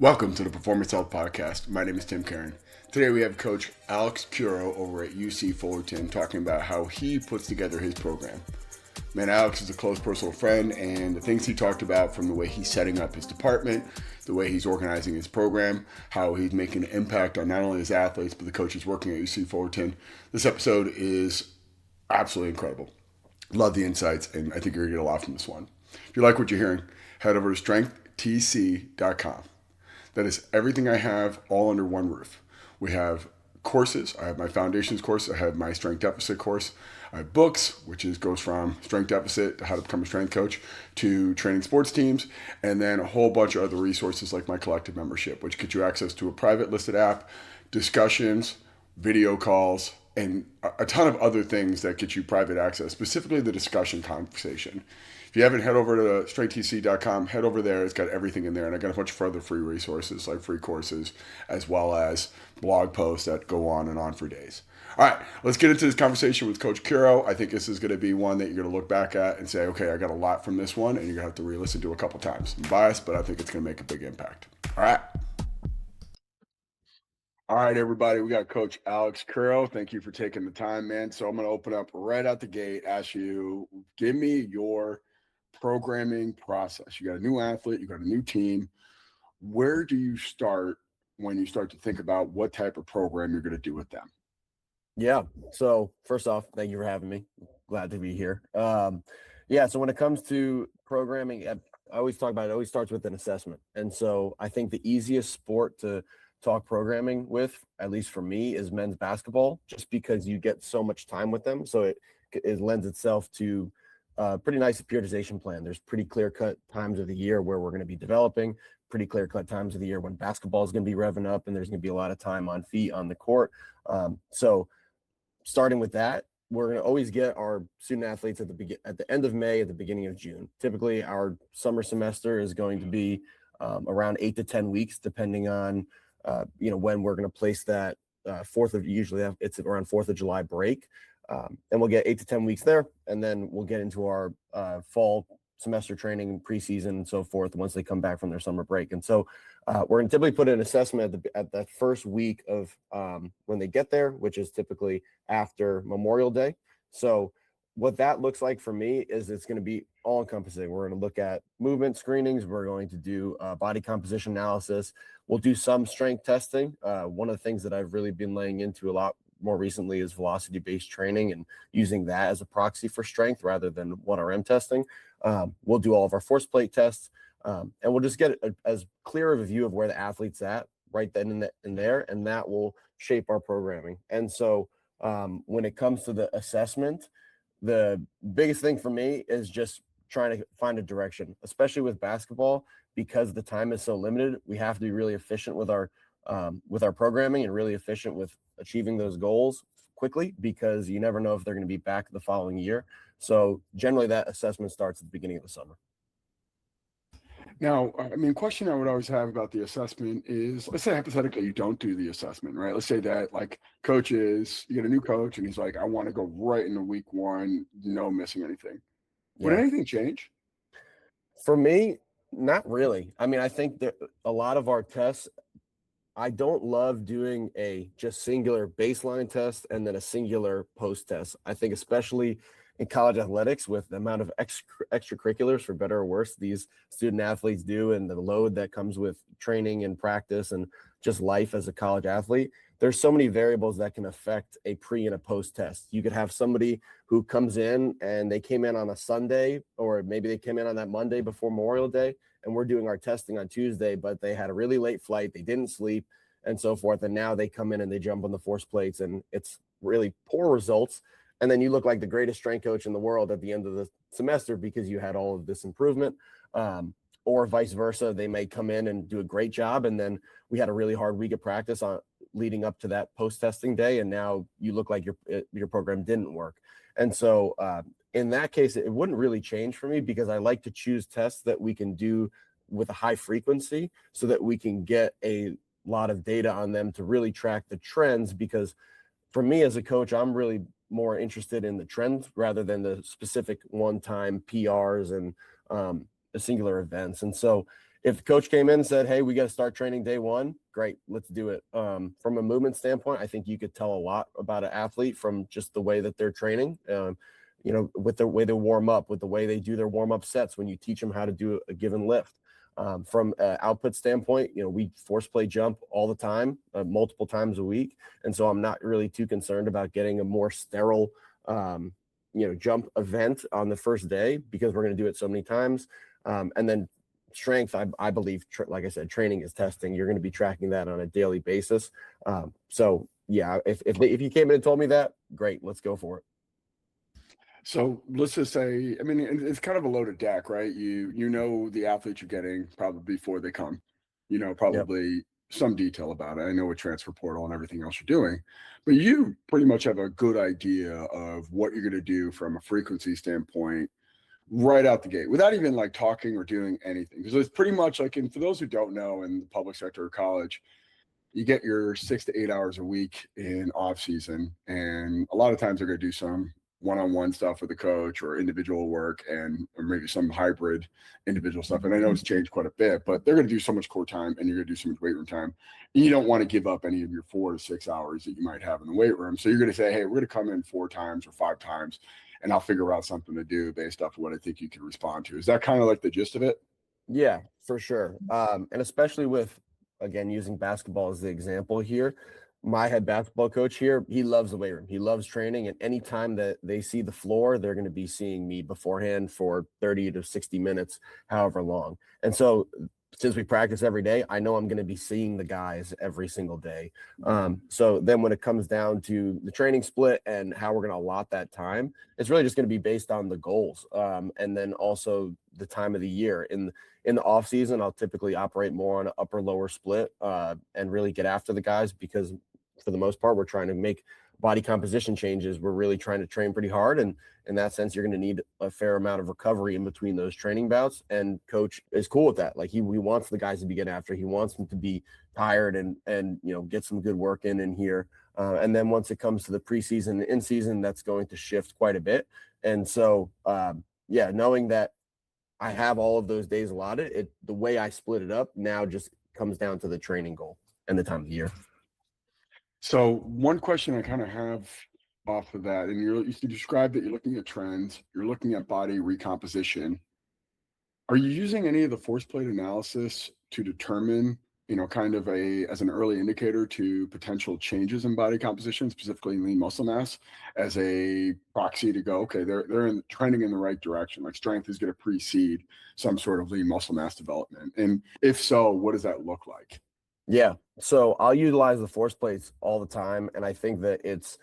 Welcome to the Performance Health Podcast. My name is Tim Caron. Today we have Coach Alex Curro over at UC Fullerton talking about how he puts together his program. Man, Alex is a close personal friend, and the things he talked about, from the way he's setting up his department, the way he's organizing his program, how he's making an impact on not only his athletes but the coaches working at UC Fullerton. This episode is absolutely incredible. Love the insights, and I think you're going to get a lot from this one. If you like what you're hearing, head over to strength&conditioningcoach.com. That is everything I have all under one roof. We have courses. I have my foundations course. I have my strength deficit course. I have books, which goes from strength deficit to how to become a strength coach to training sports teams, and then a whole bunch of other resources like my collective membership, which gets you access to a private listed app, discussions, video calls, and a ton of other things that get you private access, specifically the discussion conversation. If you haven't, head over to straighttc.com, head over there. It's got everything in there. And I got a bunch of other free resources, like free courses, as well as blog posts that go on and on for days. All right, let's get into this conversation with Coach Curro. I think this is going to be one that you're going to look back at and say, okay, I got a lot from this one, and you're going to have to re-listen to a couple times. I'm biased, but I think it's going to make a big impact. All right. All right, everybody, we got Coach Alex Curro. Thank you for taking the time, man. So I'm going to open up right out the gate, ask you, give me your programming process. You got a new athlete, you got a new team. Where do you start when you start to think about what type of program you're going to do with them? Yeah. So first off, thank you for having me. Glad to be here. So when it comes to programming, I always talk about it always starts with an assessment. And so I think the easiest sport to talk programming with, at least for me, is men's basketball, just because you get so much time with them. So it lends itself to pretty nice periodization plan. There's pretty clear-cut times of the year where we're going to be developing, pretty clear-cut times of the year when basketball is going to be revving up, and there's going to be a lot of time on feet on the court. So starting with that, we're going to always get our student athletes at the end of May, at the beginning of June. Typically, our summer semester is going to be around 8 to 10 weeks, depending on when we're going to place that usually it's around 4th of July break. And we'll get 8 to 10 weeks there, and then we'll get into our fall semester training, preseason, and so forth once they come back from their summer break. And so we're going to typically put an assessment at that first week of when they get there, which is typically after Memorial Day. So what that looks like for me is it's going to be all encompassing. We're going to look at movement screenings. We're going to do body composition analysis. We'll do some strength testing. One of the things that I've really been laying into a lot more recently is velocity-based training and using that as a proxy for strength rather than 1RM testing. We'll do all of our force plate tests, and we'll just get as clear of a view of where the athlete's at right then and there, and that will shape our programming. And so when it comes to the assessment, the biggest thing for me is just trying to find a direction, especially with basketball, because the time is so limited. We have to be really efficient with our programming and really efficient with achieving those goals quickly, because you never know if they're going to be back the following year. So generally that assessment starts at the beginning of the summer. Now, question I would always have about the assessment is, let's say hypothetically you don't do the assessment, right? Let's say that you get a new coach and he's like, I want to go right into week one, no missing anything. Would anything change? For me, not really. I think that a lot of our tests, I don't love doing a just singular baseline test and then a singular post test. I think especially in college athletics, with the amount of extracurriculars, for better or worse, these student athletes do, and the load that comes with training and practice and just life as a college athlete, there's so many variables that can affect a pre and a post test. You could have somebody who comes in and they came in on a Sunday, or maybe they came in on that Monday before Memorial Day, and we're doing our testing on Tuesday, but they had a really late flight, they didn't sleep, and so forth. And now they come in and they jump on the force plates, and it's really poor results. And then you look like the greatest strength coach in the world at the end of the semester because you had all of this improvement. Or vice versa, they may come in and do a great job, and then we had a really hard week of practice on leading up to that post-testing day, and now you look like your program didn't work. And so in that case, it wouldn't really change for me, because I like to choose tests that we can do with a high frequency so that we can get a lot of data on them to really track the trends. Because for me as a coach, I'm really more interested in the trends rather than the specific one-time PRs and singular events. And so if the coach came in and said, hey, we got to start training day one, great, let's do it. From a movement standpoint, I think you could tell a lot about an athlete from just the way that they're training, with the way they warm up, with the way they do their warm-up sets when you teach them how to do a given lift. From an output standpoint, we force play jump all the time, multiple times a week. And so I'm not really too concerned about getting a more sterile, jump event on the first day because we're going to do it so many times. And then strength, I believe, like I said, training is testing. You're going to be tracking that on a daily basis. So yeah, if you came in and told me that, great, let's go for it. So let's just say, I mean, it's kind of a loaded deck, right? You know the athletes you're getting probably before they come, probably some detail about it. I know a transfer portal and everything else you're doing, but you pretty much have a good idea of what you're going to do from a frequency standpoint right out the gate without even like talking or doing anything. Because it's pretty much like, and for those who don't know, in the public sector or college, you get your 6 to 8 hours a week in off season, and a lot of times they're going to do some one-on-one stuff with the coach or individual work or maybe some hybrid individual stuff. And I know it's changed quite a bit, but they're going to do so much core time and you're going to do so much weight room time. And you don't want to give up any of your 4 to 6 hours that you might have in the weight room. So you're going to say, hey, we're going to come in 4 times or 5 times and I'll figure out something to do based off of what I think you can respond to. Is that kind of like the gist of it? Yeah, for sure. And especially with, again, using basketball as the example here, my head basketball coach here, he loves the weight room. He loves training. And anytime that they see the floor, they're going to be seeing me beforehand for 30 to 60 minutes, however long. And so since we practice every day, I know I'm going to be seeing the guys every single day. So then when it comes down to the training split and how we're going to allot that time, it's really just going to be based on the goals. And then also the time of the year. In the off season, I'll typically operate more on an upper lower split and really get after the guys because for the most part, we're trying to make body composition changes. We're really trying to train pretty hard. And in that sense, you're going to need a fair amount of recovery in between those training bouts. And coach is cool with that. Like he wants the guys to be getting after. He wants them to be tired and get some good work in here. And then once it comes to the preseason and in season, that's going to shift quite a bit. And so, knowing that I have all of those days allotted, the way I split it up now just comes down to the training goal and the time of the year. So one question I kind of have off of that, and you described that you're looking at trends, you're looking at body recomposition. Are you using any of the force plate analysis to determine, kind of as an early indicator to potential changes in body composition, specifically lean muscle mass, as a proxy to go, okay, they're trending in the right direction, like strength is going to precede some sort of lean muscle mass development? And if so, what does that look like? Yeah. So I'll utilize the force plates all the time. And I think that it's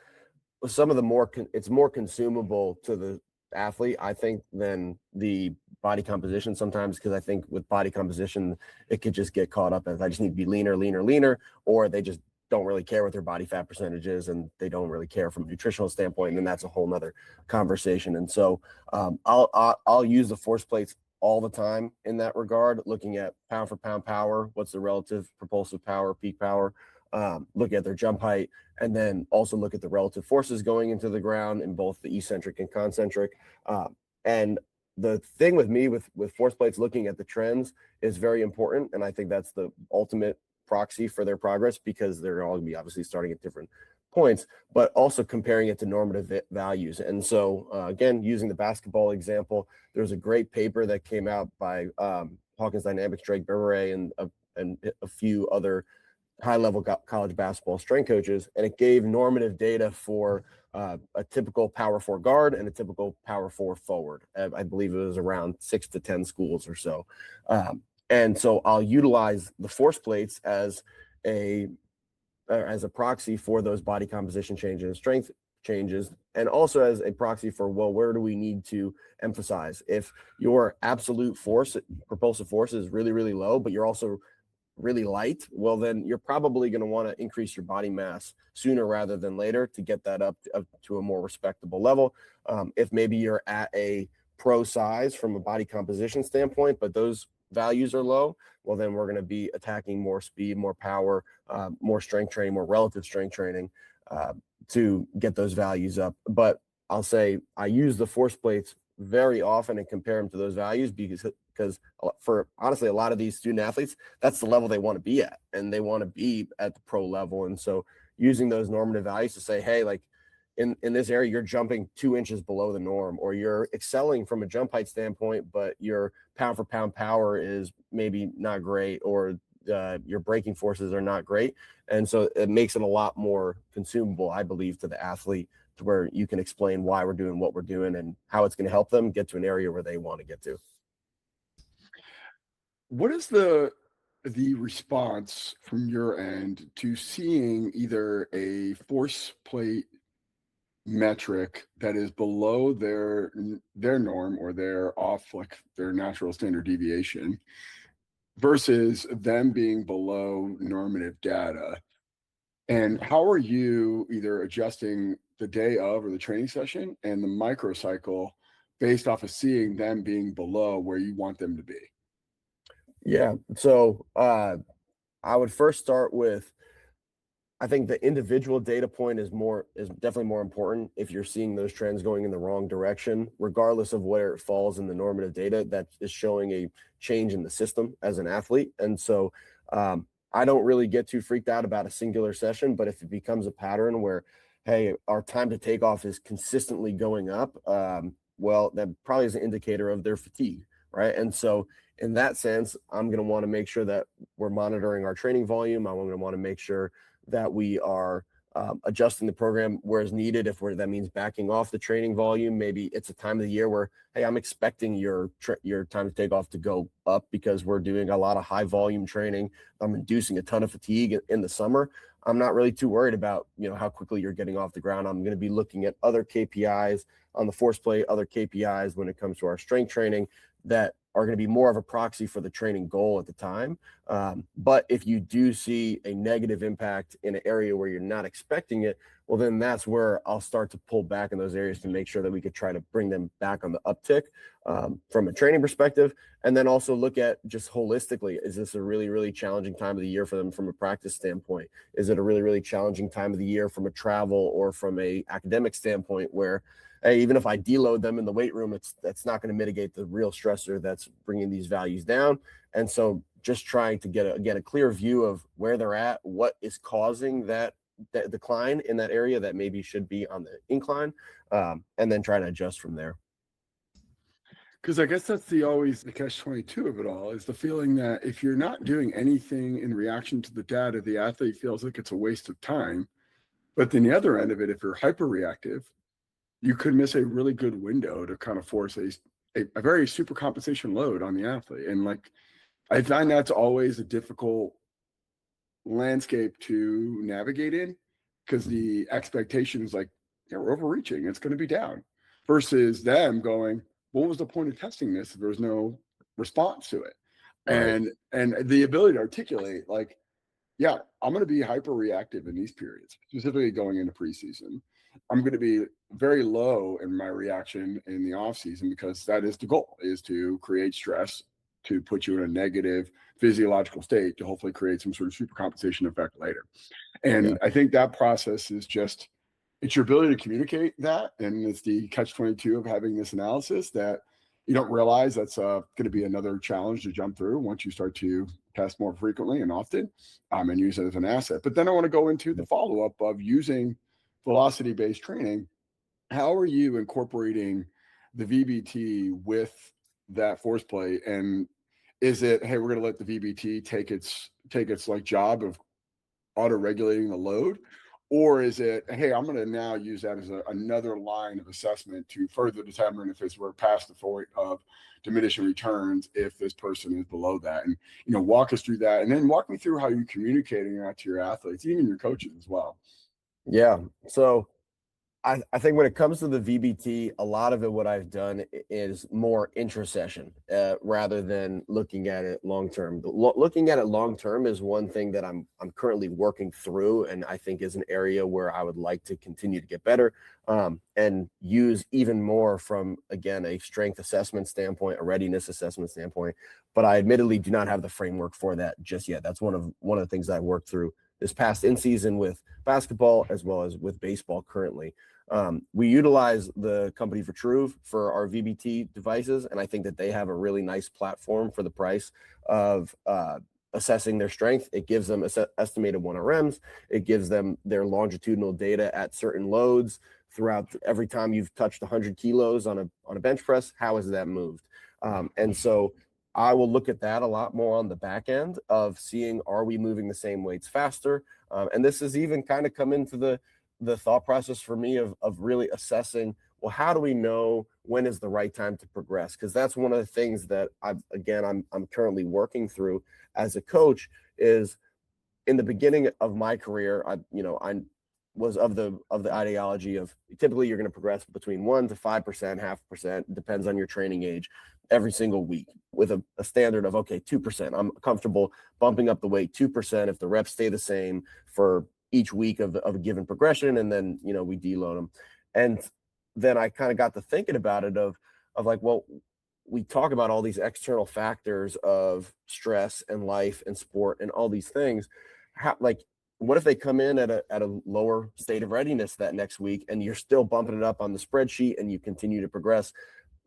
more consumable to the athlete, I think, than the body composition sometimes, because I think with body composition, it could just get caught up as I just need to be leaner, or they just don't really care what their body fat percentage is and they don't really care from a nutritional standpoint. And then that's a whole nother conversation. And so I'll use the force plates all the time in that regard, looking at pound for pound power, what's the relative propulsive power, peak power, look at their jump height, and then also look at the relative forces going into the ground in both the eccentric and concentric. And the thing with me with force plates, looking at the trends is very important. And I think that's the ultimate proxy for their progress, because they're all going to be obviously starting at different points, but also comparing it to normative values. And so again, using the basketball example, there's a great paper that came out by Hawkins Dynamics, Drake Berberet, and a few other high-level college basketball strength coaches, and it gave normative data for a typical power 4 guard and a typical power 4 forward. I believe it was around 6 to 10 schools or so. And so I'll utilize the force plates as a proxy for those body composition changes, strength changes, and also as a proxy for, well, where do we need to emphasize? If your absolute force, propulsive force, is really, really low, but you're also really light, well, then you're probably going to want to increase your body mass sooner rather than later to get that up to a more respectable level. If maybe you're at a pro size from a body composition standpoint, but those values are low, well, then we're going to be attacking more speed, more power, more strength training, more relative strength training to get those values up. But I'll say I use the force plates very often and compare them to those values because for honestly, a lot of these student athletes, that's the level they want to be at, and they want to be at the pro level. And so using those normative values to say, hey, like in this area, you're jumping 2 inches below the norm, or you're excelling from a jump height standpoint, but your pound for pound power is maybe not great, or your braking forces are not great. And so it makes it a lot more consumable, I believe, to the athlete, to where you can explain why we're doing what we're doing and how it's going to help them get to an area where they want to get to. What is the response from your end to seeing either a force plate metric that is below their norm, or they're off like their natural standard deviation, versus them being below normative data? And how are you either adjusting the day of or the training session and the microcycle based off of seeing them being below where you want them to be? Yeah. So I would first start with, I think the individual data point is definitely more important. If you're seeing those trends going in the wrong direction, regardless of where it falls in the normative data, that is showing a change in the system as an athlete. And so I don't really get too freaked out about a singular session, but if it becomes a pattern where, hey, our time to take off is consistently going up, well, that probably is an indicator of their fatigue, right? And so in that sense, I'm going to want to make sure that we're monitoring our training volume. I'm going to want to make sure that we are adjusting the program where is needed. If that means backing off the training volume, maybe it's a time of the year where, hey, I'm expecting your time to take off to go up because we're doing a lot of high volume training. I'm inducing a ton of fatigue in the summer. I'm not really too worried about, how quickly you're getting off the ground. I'm going to be looking at other KPIs on the force plate, other KPIs when it comes to our strength training that are going to be more of a proxy for the training goal at the time. But if you do see a negative impact in an area where you're not expecting it, well, then that's where I'll start to pull back in those areas to make sure that we could try to bring them back on the uptick from a training perspective. And then also look at just holistically, is this a really, really challenging time of the year for them from a practice standpoint? Is it a really, really challenging time of the year from a travel or from a academic standpoint where, hey, even if I deload them in the weight room, that's not going to mitigate the real stressor that's bringing these values down. And so just trying to get a clear view of where they're at, what is causing that decline in that area that maybe should be on the incline, and then try to adjust from there. Because I guess that's always the catch-22 of it all, is the feeling that if you're not doing anything in reaction to the data, the athlete feels like it's a waste of time. But then the other end of it, if you're hyper-reactive, you could miss a really good window to kind of force a very super compensation load on the athlete. And like, I find that's always a difficult landscape to navigate in, because the expectation is like, yeah, we're overreaching, it's going to be down, versus them going, what was the point of testing this if there was no response to it? Right. And the ability to articulate, like, yeah, I'm going to be hyper reactive in these periods, specifically going into preseason. I'm going to be very low in my reaction in the off season, because that is the goal, is to create stress, to put you in a negative physiological state to hopefully create some sort of super compensation effect later. And I think that process is just, it's your ability to communicate that. And it's the catch-22 of having this analysis, that you don't realize that's going to be another challenge to jump through once you start to test more frequently and often, and use it as an asset. But then I want to go into the follow-up of using velocity-based training. How are you incorporating the VBT with that force plate? And is it, hey, we're going to let the VBT take its like job of auto-regulating the load? Or is it, hey, I'm going to now use that as another line of assessment to further determine if we're past the point of diminishing returns if this person is below that? And, walk us through that. And then walk me through how you're communicating that to your athletes, even your coaches as well. Yeah. So I think when it comes to the VBT, a lot of it, what I've done is more intra-session rather than looking at it long-term. Looking at it long-term is one thing that I'm currently working through, and I think is an area where I would like to continue to get better and use even more from, again, a strength assessment standpoint, a readiness assessment standpoint. But I admittedly do not have the framework for that just yet. That's one of the things that I worked through this past in season with basketball as well as with baseball currently. We utilize the company Vitruve for our VBT devices, and I think that they have a really nice platform for the price of assessing their strength. It gives them estimated 1RMs. It gives them their longitudinal data at certain loads throughout every time you've touched 100 kilos on a bench press. How has that moved? And so I will look at that a lot more on the back end of seeing, are we moving the same weights faster? And this has even kind of come into the thought process for me of really assessing, well, how do we know when is the right time to progress? Because that's one of the things that I'm currently working through as a coach is in the beginning of my career, I was of the ideology of typically you're going to progress between 1% to 5%, 0.5%, depends on your training age, every single week with a standard of, okay, 2%. I'm comfortable bumping up the weight 2% if the reps stay the same for each week of a given progression, and then we deload them. And then I kind of got to thinking about it of like, well, we talk about all these external factors of stress and life and sport and all these things. What if they come in at a lower state of readiness that next week and you're still bumping it up on the spreadsheet and you continue to progress?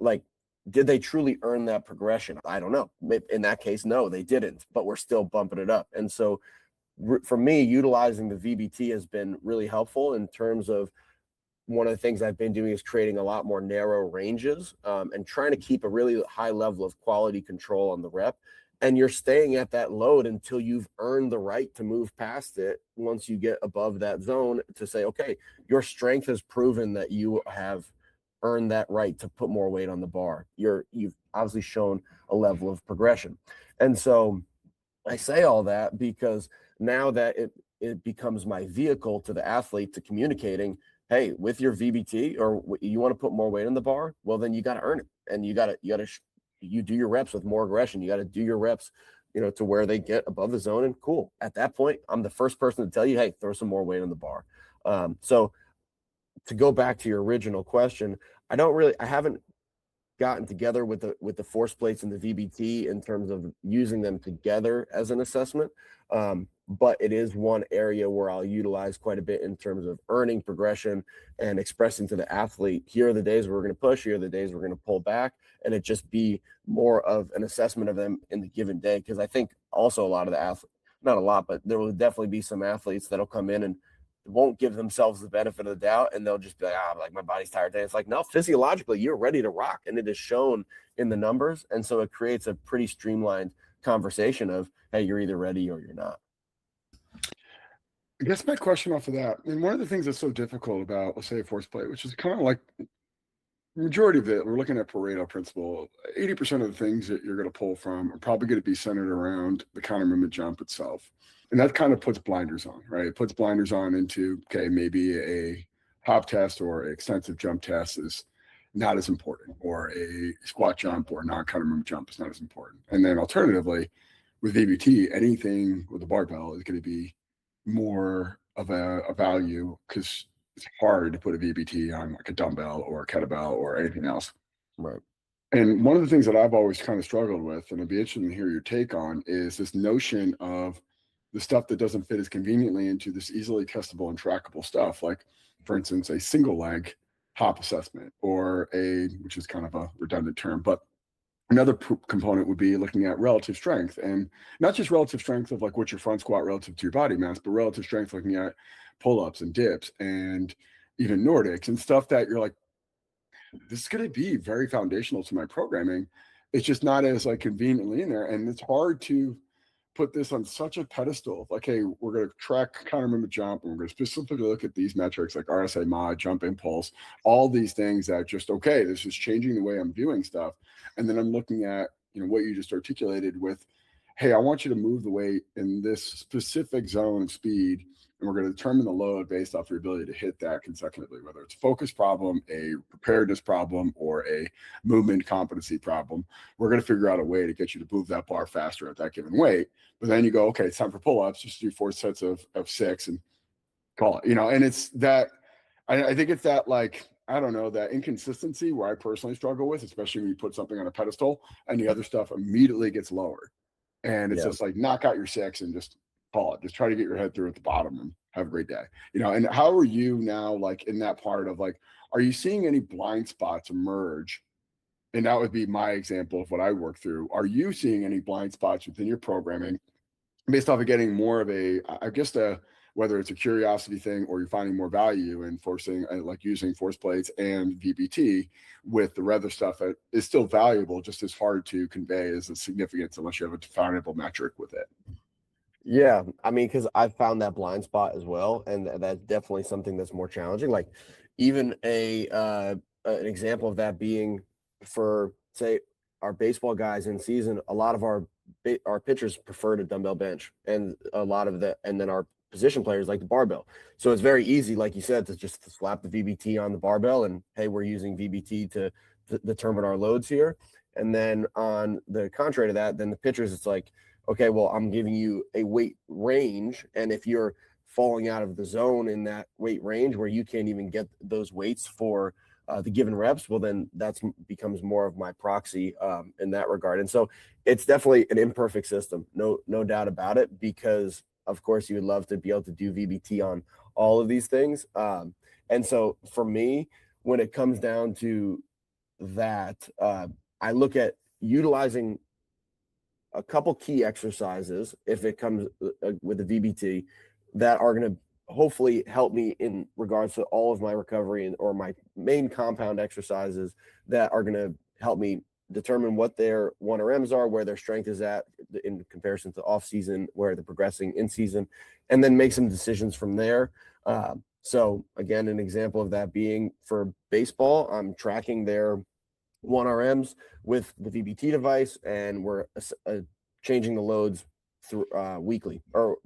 Like, did they truly earn that progression? I don't know. In that case, no, they didn't, but we're still bumping it up. And so for me, utilizing the VBT has been really helpful in terms of one of the things I've been doing is creating a lot more narrow ranges and trying to keep a really high level of quality control on the rep. And you're staying at that load until you've earned the right to move past it. Once you get above that zone to say, okay, your strength has proven that you have earned that right to put more weight on the bar. You've obviously shown a level of progression. And so I say all that because now that it becomes my vehicle to the athlete to communicating, hey, with your VBT or you want to put more weight on the bar, well, then you got to earn it. And you do your reps with more aggression. You got to do your reps, to where they get above the zone, and cool. At that point, I'm the first person to tell you, hey, throw some more weight on the bar. So to go back to your original question, I haven't gotten together with the force plates and the VBT in terms of using them together as an assessment. But it is one area where I'll utilize quite a bit in terms of earning progression and expressing to the athlete, here are the days we're going to push, here are the days we're going to pull back, and it just be more of an assessment of them in the given day. Because I think also a lot of the athletes, not a lot, but there will definitely be some athletes that'll come in and won't give themselves the benefit of the doubt, and they'll just be like, my body's tired today. It's like, no, physiologically, you're ready to rock, and it is shown in the numbers. And so it creates a pretty streamlined conversation of, hey, you're either ready or you're not. I guess my question off of that, and one of the things that's so difficult about, let's say, a force plate, which is kind of like the majority of it, we're looking at Pareto principle. 80% of the things that you're going to pull from are probably going to be centered around the counter movement jump itself. And that kind of puts blinders on, right? It puts blinders on into, okay, maybe a hop test or an extensive jump test is not as important, or a squat jump or non-counter movement jump is not as important. And then alternatively, with VBT, anything with a barbell is going to be more of a value, because it's hard to put a VBT on like a dumbbell or a kettlebell or anything else. Right. And one of the things that I've always kind of struggled with, and I'd be interested to hear your take on, is this notion of the stuff that doesn't fit as conveniently into this easily testable and trackable stuff. Like, for instance, a single leg hop assessment, or which is kind of a redundant term, but another component would be looking at relative strength, and not just relative strength of like what's your front squat relative to your body mass, but relative strength looking at pull-ups and dips and even Nordics and stuff that you're like, this is going to be very foundational to my programming. It's just not as like conveniently in there. And it's hard to put this on such a pedestal. Like, hey, we're going to track counter movement jump, and we're going to specifically look at these metrics like RSA mod, jump impulse, all these things that just, okay, this is changing the way I'm viewing stuff. And then I'm looking at, what you just articulated with, hey, I want you to move the weight in this specific zone of speed, and we're going to determine the load based off your ability to hit that consecutively, whether it's a focus problem, a preparedness problem, or a movement competency problem. We're going to figure out a way to get you to move that bar faster at that given weight. But then you go, okay, it's time for pull-ups, just do 4 sets of 6 and call it, and it's that, I think it's that, like, I don't know, that inconsistency where I personally struggle with, especially when you put something on a pedestal and the other stuff immediately gets lowered. And it's just like, knock out your 6 and just call it. Just try to get your head through at the bottom and have a great day. And how are you now, like in that part of like, are you seeing any blind spots emerge? And that would be my example of what I work through. Are you seeing any blind spots within your programming based off of getting more of I guess, whether it's a curiosity thing or you're finding more value in forcing, like using force plates and VBT with the other stuff that is still valuable, just as hard to convey as a significance unless you have a definable metric with it? Yeah, I mean, because I've found that blind spot as well, and that's definitely something that's more challenging. Like, even an example of that being for, say, our baseball guys in season. A lot of our pitchers prefer to dumbbell bench, and and then our position players like the barbell. So it's very easy, like you said, to just slap the VBT on the barbell, and hey, we're using VBT to determine our loads here. And then on the contrary to that, then the pitchers, it's like, okay, well, I'm giving you a weight range, and if you're falling out of the zone in that weight range where you can't even get those weights for the given reps, well, then that becomes more of my proxy in that regard. And so it's definitely an imperfect system, no doubt about it, because of course you would love to be able to do VBT on all of these things. And so for me, when it comes down to that, I look at utilizing a couple key exercises, if it comes with the VBT, that are going to hopefully help me in regards to all of my recovery or my main compound exercises that are going to help me determine what their 1RMs are, where their strength is at in comparison to off season, where they're progressing in season, and then make some decisions from there. So again, an example of that being for baseball, I'm tracking their 1RMs with the VBT device, and we're changing the loads through weekly, or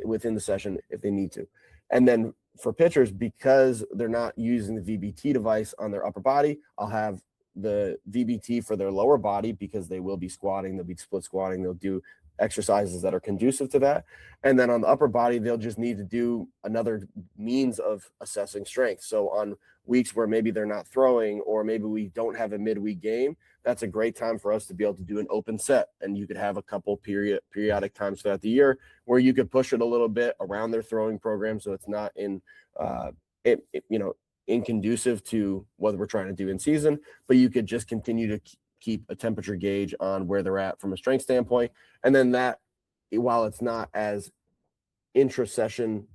within the session if they need to. And then for pitchers, because they're not using the VBT device on their upper body, I'll have the VBT for their lower body, because they will be squatting, they'll be split squatting, they'll do exercises that are conducive to that. And then on the upper body, they'll just need to do another means of assessing strength. So on weeks where maybe they're not throwing, or maybe we don't have a midweek game, that's a great time for us to be able to do an open set. And you could have a couple periodic times throughout the year where you could push it a little bit around their throwing program, so it's not inconducive to what we're trying to do in season, but you could just continue to keep a temperature gauge on where they're at from a strength standpoint. And then that, while it's not as intra-session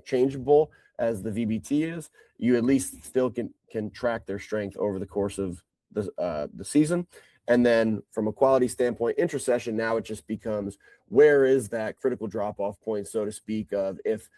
changeable as the VBT is, you at least still can track their strength over the course of the season. And then from a quality standpoint, intra-session, now it just becomes, where is that critical drop-off point, so to speak, of if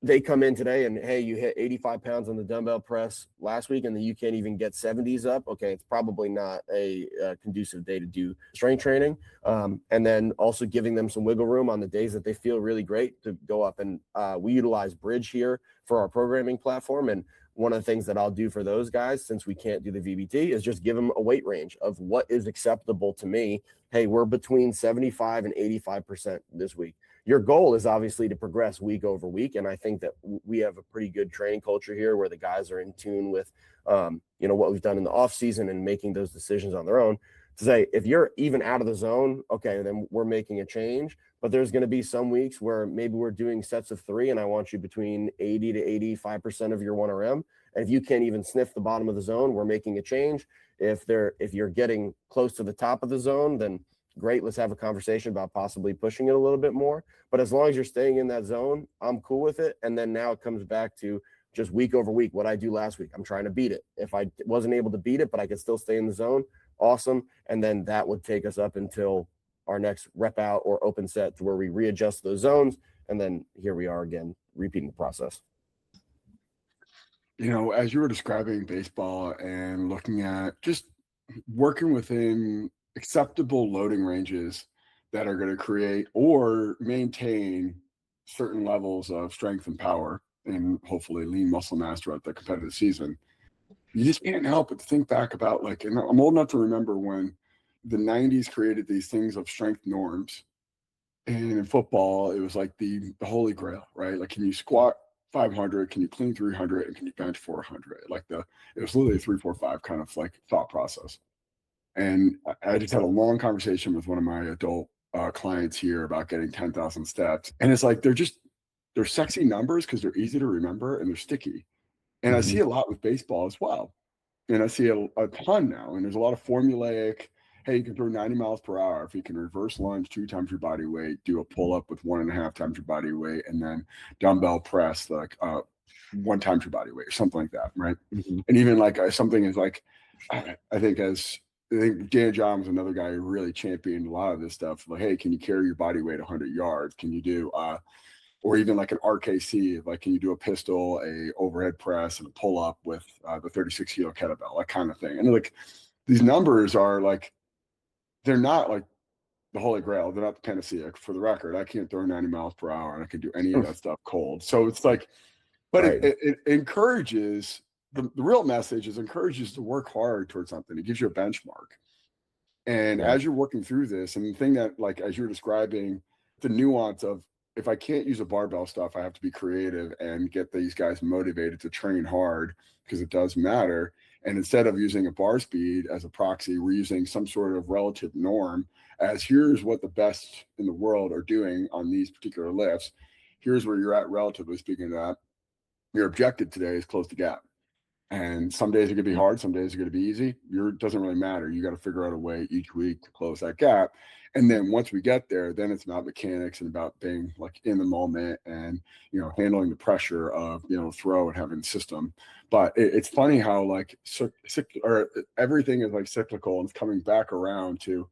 they come in today and, hey, you hit 85 pounds on the dumbbell press last week and then you can't even get 70s up. Okay, it's probably not a conducive day to do strength training. And then also giving them some wiggle room on the days that they feel really great to go up. And we utilize Bridge here for our programming platform. And one of the things that I'll do for those guys, since we can't do the VBT, is just give them a weight range of what is acceptable to me. Hey, we're between 75 and 85% this week. Your goal is obviously to progress week over week. And I think that we have a pretty good training culture here where the guys are in tune with, what we've done in the off season and making those decisions on their own to say, if you're even out of the zone, okay, then we're making a change. But there's going to be some weeks where maybe we're doing sets of 3 and I want you between 80 to 85% of your 1RM. And if you can't even sniff the bottom of the zone, we're making a change. If you're getting close to the top of the zone, then great, let's have a conversation about possibly pushing it a little bit more. But as long as you're staying in that zone, I'm cool with it. And then now it comes back to just week over week, what I do last week. I'm trying to beat it. If I wasn't able to beat it, but I could still stay in the zone, awesome. And then that would take us up until our next rep out or open set, to where we readjust those zones. And then here we are again, repeating the process. As you were describing baseball and looking at just working within acceptable loading ranges that are going to create or maintain certain levels of strength and power and hopefully lean muscle mass throughout the competitive season, you just can't help but to think back about, like, and I'm old enough to remember when the 90s created these things of strength norms. And in football, it was like the holy grail, right? Like, can you squat 500? Can you clean 300? And can you bench 400? It was literally a 3, 4, 5 kind of like thought process. And I just had a long conversation with one of my adult clients here about getting 10,000 steps. And it's like, they're sexy numbers because they're easy to remember and they're sticky. And I see a lot with baseball as well. And I see a ton now. And there's a lot of formulaic, hey, you can throw 90 miles per hour if you can reverse lunge 2 times your body weight, do a pull up with 1.5 times your body weight, and then dumbbell press like 1 times your body weight or something like that, right? And even like something is like, I think Dan John was another guy who really championed a lot of this stuff. Like, hey, can you carry your body weight 100 yards? Can you do or even like an RKC, like can you do a pistol, a overhead press, and a pull up with the 36 kilo kettlebell, that kind of thing. And like these numbers are like, they're not like the Holy Grail. They're not the panacea. For the record, I can't throw 90 miles per hour and I can do any of that stuff cold. So it's like, but it encourages, the real message is encourages to work hard towards something. It gives you a benchmark. And as you're working through this, and the thing that, like, as you're describing the nuance of, if I can't use a barbell stuff, I have to be creative and get these guys motivated to train hard because it does matter. And instead of using a bar speed as a proxy, we're using some sort of relative norm as here's what the best in the world are doing on these particular lifts. Here's where you're at, relatively speaking, to that. Your objective today is close the gap. And some days are going to be hard. Some days are going to be easy. It doesn't really matter. You got to figure out a way each week to close that gap. And then once we get there, then it's about mechanics and about being like in the moment and, handling the pressure of, throw and having the system. But it's funny how like everything is like cyclical and it's coming back around to,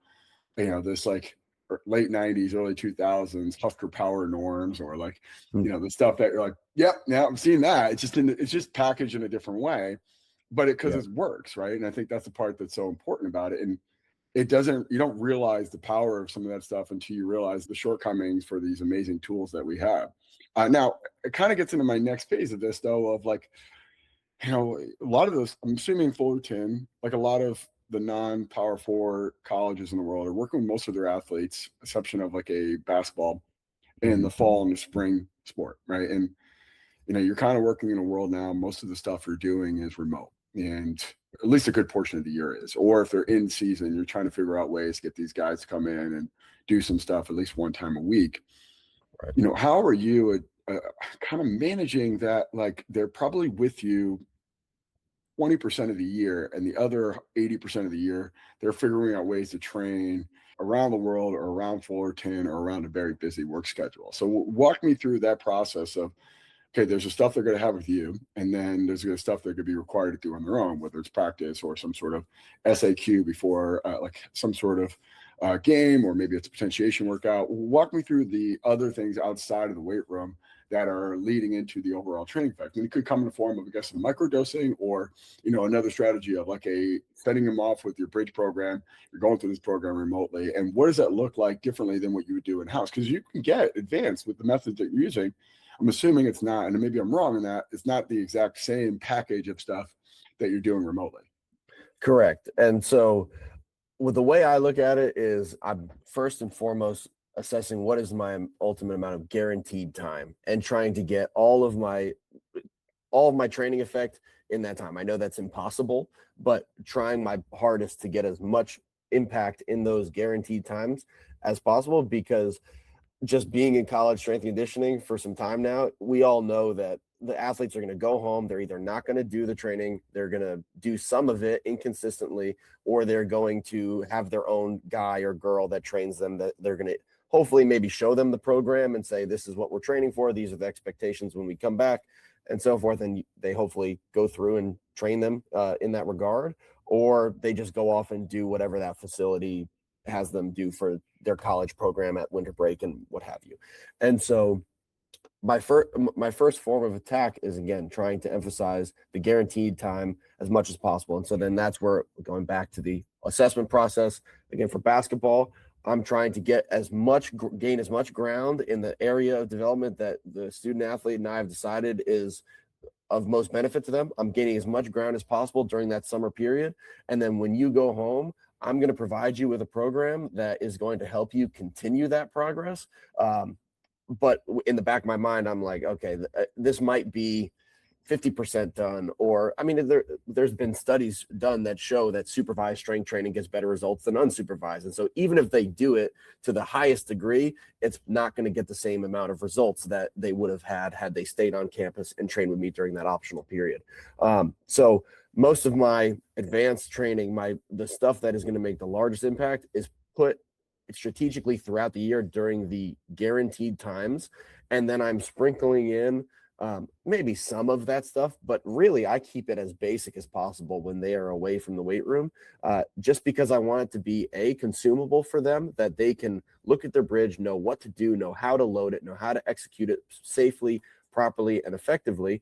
this like late 90s, early 2000s Husker power norms, or like, the stuff that you're like, yep, yeah, I'm seeing that. It's just packaged in a different way, but it works, right? And I think that's the part that's so important about it. And you don't realize the power of some of that stuff until you realize the shortcomings for these amazing tools that we have. Now it kind of gets into my next phase of this though, of like, a lot of those, I'm assuming Fullerton, like a lot of the non-Power 4 colleges in the world, are working with most of their athletes, exception of like a basketball, in the fall and the spring sport, right? And you're kind of working in a world now, most of the stuff you're doing is remote, and at least a good portion of the year is. Or if they're in season, you're trying to figure out ways to get these guys to come in and do some stuff at least one time a week. Right. How are you kind of managing that? Like, they're probably with you 20% of the year, and the other 80% of the year, they're figuring out ways to train around the world or around Fullerton or around a very busy work schedule. So walk me through that process of, okay, there's the stuff they're going to have with you, and then there's the stuff they're going to be required to do on their own, whether it's practice or some sort of S&Ccoach before like some sort of game, or maybe it's a potentiation workout. Walk me through the other things outside of the weight room that are leading into the overall training effect. And it could come in the form of, I guess, microdosing, or, another strategy of like setting them off with your bridge program. You're going through this program remotely. And what does that look like differently than what you would do in-house? Because you can get advanced with the methods that you're using. I'm assuming it's not, and maybe I'm wrong in that, it's not the exact same package of stuff that you're doing remotely. Correct. And so the way I look at it is, I'm first and foremost assessing what is my ultimate amount of guaranteed time, and trying to get all of my training effect in that time. I know that's impossible, but trying my hardest to get as much impact in those guaranteed times as possible, because just being in college strength and conditioning for some time now, we all know that the athletes are going to go home. They're either not going to do the training, they're going to do some of it inconsistently, or they're going to have their own guy or girl that trains them, that they're going to hopefully maybe show them the program and say, this is what we're training for. These are the expectations when we come back, and so forth. And they hopefully go through and train them in that regard, or they just go off and do whatever that facility has them do for their college program at winter break and what have you. And so my first form of attack is, again, trying to emphasize the guaranteed time as much as possible. And so then that's where, going back to the assessment process, again, for basketball, I'm trying to gain as much ground in the area of development that the student athlete and I have decided is of most benefit to them. I'm gaining as much ground as possible during that summer period. And then when you go home, I'm going to provide you with a program that is going to help you continue that progress. But in the back of my mind, I'm like, okay, this might be 50% done, or I mean, there's been studies done that show that supervised strength training gets better results than unsupervised. And so even if they do it to the highest degree, it's not going to get the same amount of results that they would have had they stayed on campus and trained with me during that optional period. So most of my advanced training, the stuff that is going to make the largest impact is put strategically throughout the year during the guaranteed times. And then I'm sprinkling in maybe some of that stuff, but really I keep it as basic as possible when they are away from the weight room, just because I want it to be consumable for them, that they can look at their bridge, know what to do, know how to load it, know how to execute it safely, properly, and effectively.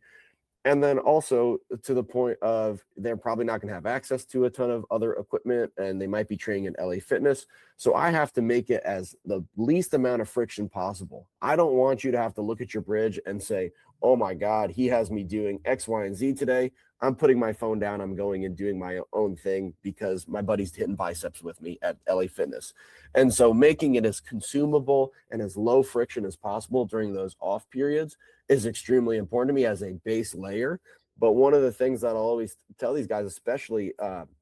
And then also to the point of they're probably not going to have access to a ton of other equipment, and they might be training in LA Fitness. So I have to make it as the least amount of friction possible. I don't want you to have to look at your bridge and say, oh my God, he has me doing X, Y, and Z today. I'm putting my phone down. I'm going and doing my own thing because my buddy's hitting biceps with me at LA Fitness. And so making it as consumable and as low friction as possible during those off periods is extremely important to me as a base layer. But one of the things that I'll always tell these guys, especially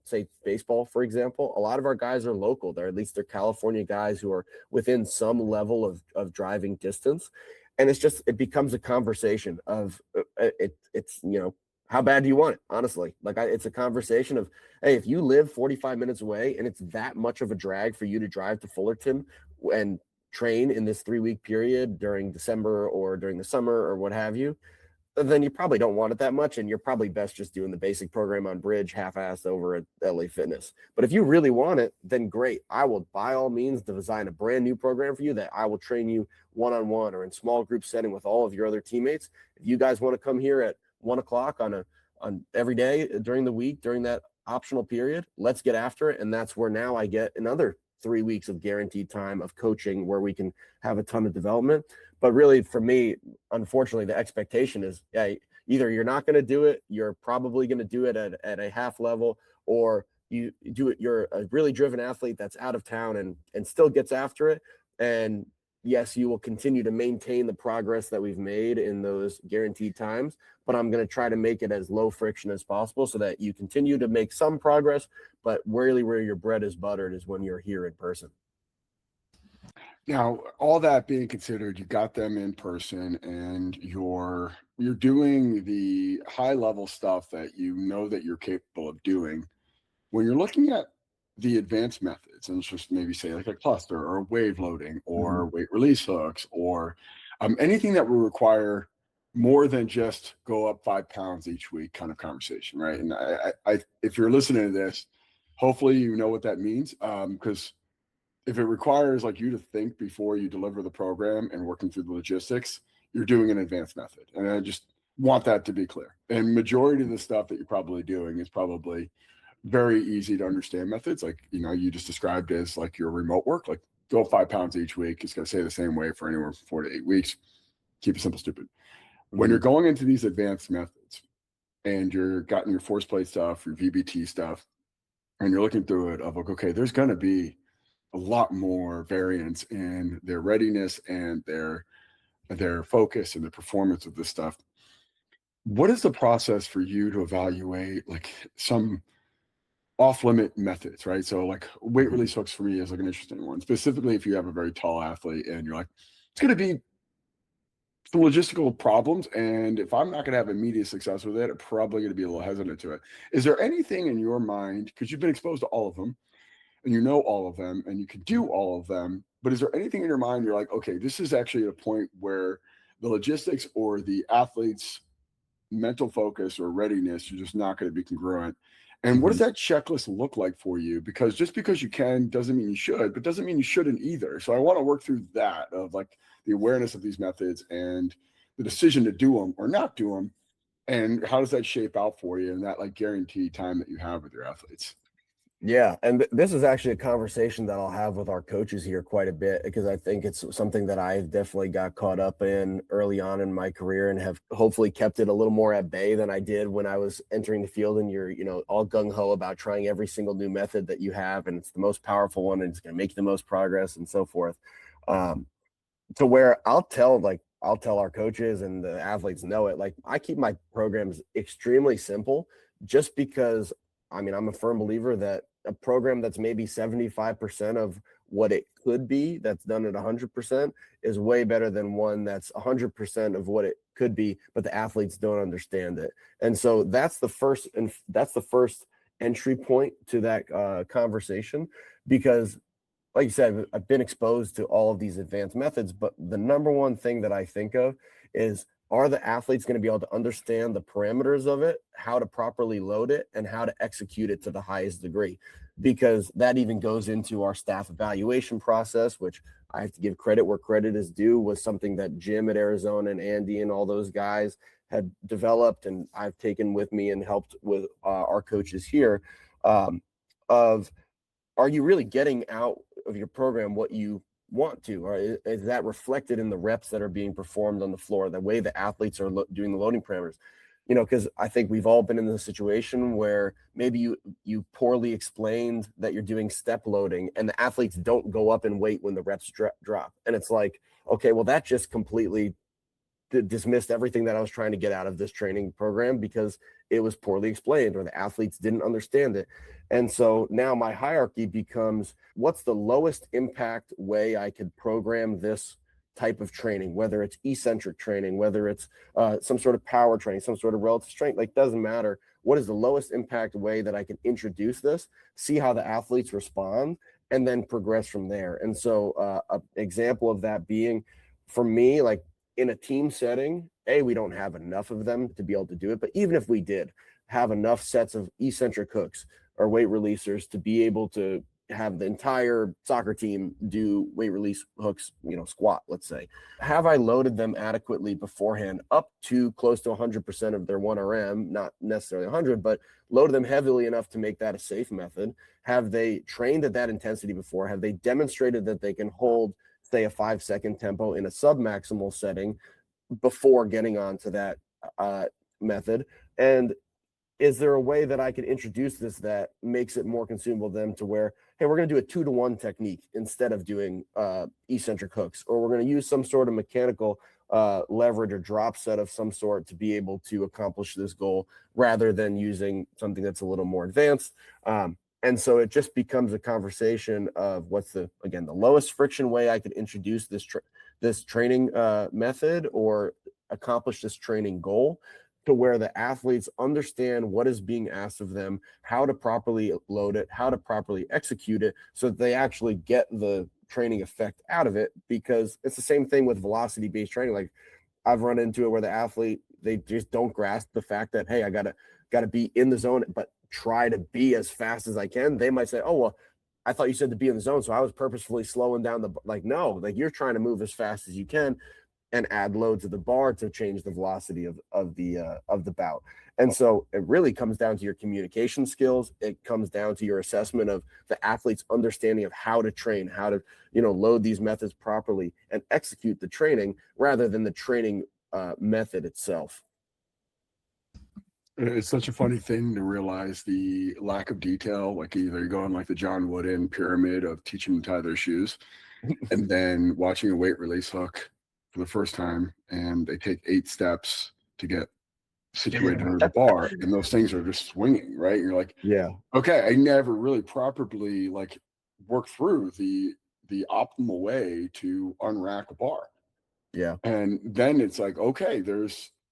say baseball, for example, a lot of our guys are local. They're California guys who are within some level of driving distance. And it becomes a conversation of it's, how bad do you want it? Honestly, it's a conversation of, hey, if you live 45 minutes away and it's that much of a drag for you to drive to Fullerton and train in this 3-week period during December or during the summer or what have you, then you probably don't want it that much. And you're probably best just doing the basic program on bridge half-assed over at LA Fitness. But if you really want it, then great. I will by all means design a brand new program for you that I will train you one-on-one or in small group setting with all of your other teammates. If you guys want to come here at 1:00 on every day during the week, during that optional period, let's get after it. And that's where now I get another 3 weeks of guaranteed time of coaching where we can have a ton of development. But really for me, unfortunately, the expectation is, either you're not going to do it, you're probably going to do it at a half level, or you do it, you're a really driven athlete that's out of town and still gets after it. And yes, you will continue to maintain the progress that we've made in those guaranteed times, but I'm going to try to make it as low friction as possible so that you continue to make some progress, but really where your bread is buttered is when you're here in person. Now, all that being considered, you got them in person and you're doing the high level stuff that you know that you're capable of doing. When you're looking at the advanced methods, and let's just maybe say like a cluster or wave loading or weight release hooks or anything that will require more than just go up 5 pounds each week kind of conversation, right? And I if you're listening to this, hopefully you know what that means, because if it requires like you to think before you deliver the program and working through the logistics, you're doing an advanced method. And I just want that to be clear. And majority of the stuff that you're probably doing is probably very easy to understand methods. Like, you just described as like your remote work, like go 5 pounds each week. It's going to stay the same way for anywhere from 4 to 8 weeks. Keep it simple, stupid. When you're going into these advanced methods and you're gotten your force plate stuff, your VBT stuff, and you're looking through it of like, okay, there's going to be a lot more variance in their readiness and their focus and the performance of this stuff. What is the process for you to evaluate like some off-limit methods, right? So like weight release hooks for me is like an interesting one, specifically if you have a very tall athlete and you're like, it's going to be some logistical problems. And if I'm not going to have immediate success with it, I'm probably going to be a little hesitant to it. Is there anything in your mind, because you've been exposed to all of them, and you know all of them and you can do all of them, but is there anything in your mind you're like, okay, this is actually a point where the logistics or the athlete's mental focus or readiness, you're just not going to be congruent? And what does that checklist look like for you? Because just because you can doesn't mean you should, but doesn't mean you shouldn't either. So I want to work through that of like the awareness of these methods and the decision to do them or not do them. And how does that shape out for you and that like guaranteed time that you have with your athletes? Yeah. And this is actually a conversation that I'll have with our coaches here quite a bit, because I think it's something that I've definitely got caught up in early on in my career and have hopefully kept it a little more at bay than I did when I was entering the field and you're, all gung ho about trying every single new method that you have. And it's the most powerful one and it's going to make you the most progress and so forth. To where I'll tell like I'll tell our coaches and the athletes know it. Like, I keep my programs extremely simple just because, I mean, I'm a firm believer that a program that's maybe 75% of what it could be, that's done at 100%, is way better than one that's 100% of what it could be, but the athletes don't understand it. And so that's the first entry point to that conversation, because like you said, I've been exposed to all of these advanced methods, but the number one thing that I think of is, are the athletes going to be able to understand the parameters of it, how to properly load it, and how to execute it to the highest degree? Because that even goes into our staff evaluation process, which I have to give credit where credit is due, was something that Jim at Arizona and Andy and all those guys had developed, and I've taken with me and helped with our coaches here, of, are you really getting out of your program what you want to, or is that reflected in the reps that are being performed on the floor, the way the athletes are doing the loading parameters? Because I think we've all been in the situation where maybe you poorly explained that you're doing step loading and the athletes don't go up in weight when the reps drop, and it's like, okay, well, that just completely dismissed everything that I was trying to get out of this training program, because it was poorly explained or the athletes didn't understand it. And so now my hierarchy becomes, what's the lowest impact way I could program this type of training, whether it's eccentric training, whether it's some sort of power training, some sort of relative strength, like, doesn't matter. What is the lowest impact way that I can introduce this, see how the athletes respond, and then progress from there? And so an example of that being, for me, like, in a team setting, we don't have enough of them to be able to do it. But even if we did have enough sets of eccentric hooks or weight releasers to be able to have the entire soccer team do weight release hooks, squat, let's say, have I loaded them adequately beforehand up to close to 100% of their 1RM, not necessarily 100, but loaded them heavily enough to make that a safe method? Have they trained at that intensity before? Have they demonstrated that they can hold, say, a 5-second tempo in a sub-maximal setting before getting onto that method? And is there a way that I can introduce this that makes it more consumable to them, to where, hey, we're going to do a 2-to-1 technique instead of doing eccentric hooks, or we're going to use some sort of mechanical leverage or drop set of some sort to be able to accomplish this goal, rather than using something that's a little more advanced. And so it just becomes a conversation of, what's the lowest friction way I could introduce this training method or accomplish this training goal, to where the athletes understand what is being asked of them, how to properly load it, how to properly execute it, so that they actually get the training effect out of it. Because it's the same thing with velocity-based training. Like, I've run into it where the athlete, they just don't grasp the fact that, hey, I gotta be in the zone, but try to be as fast as I can. They might say, oh, well, I thought you said to be in the zone, so I was purposefully slowing down no, like, you're trying to move as fast as you can and add load to the bar to change the velocity of the bout. And so it really comes down to your communication skills. It comes down to your assessment of the athlete's understanding of how to train, how to, load these methods properly and execute the training, rather than the training method itself. It's such a funny thing to realize the lack of detail. Like, either you're going like the John Wooden pyramid of teaching them to tie their shoes, and then watching a weight release hook for the first time, and they take 8 steps to get situated under the bar, and those things are just swinging, right? You're like, yeah, okay, I never really properly work through the optimal way to unrack a bar. Yeah. And then it's like, okay,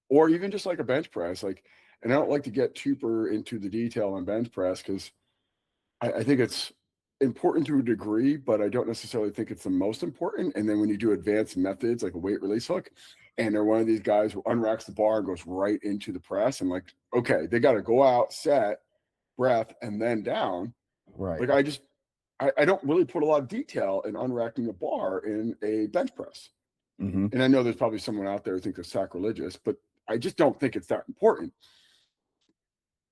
or even just like a bench press, and I don't like to get super into the detail on bench press, because I think it's important to a degree, but I don't necessarily think it's the most important. And then when you do advanced methods like a weight release hook, and they're one of these guys who unracks the bar and goes right into the press, and okay, they got to go out, set, breath, and then down. Right. I don't really put a lot of detail in unracking the bar in a bench press. Mm-hmm. And I know there's probably someone out there who thinks it's sacrilegious, but I just don't think it's that important.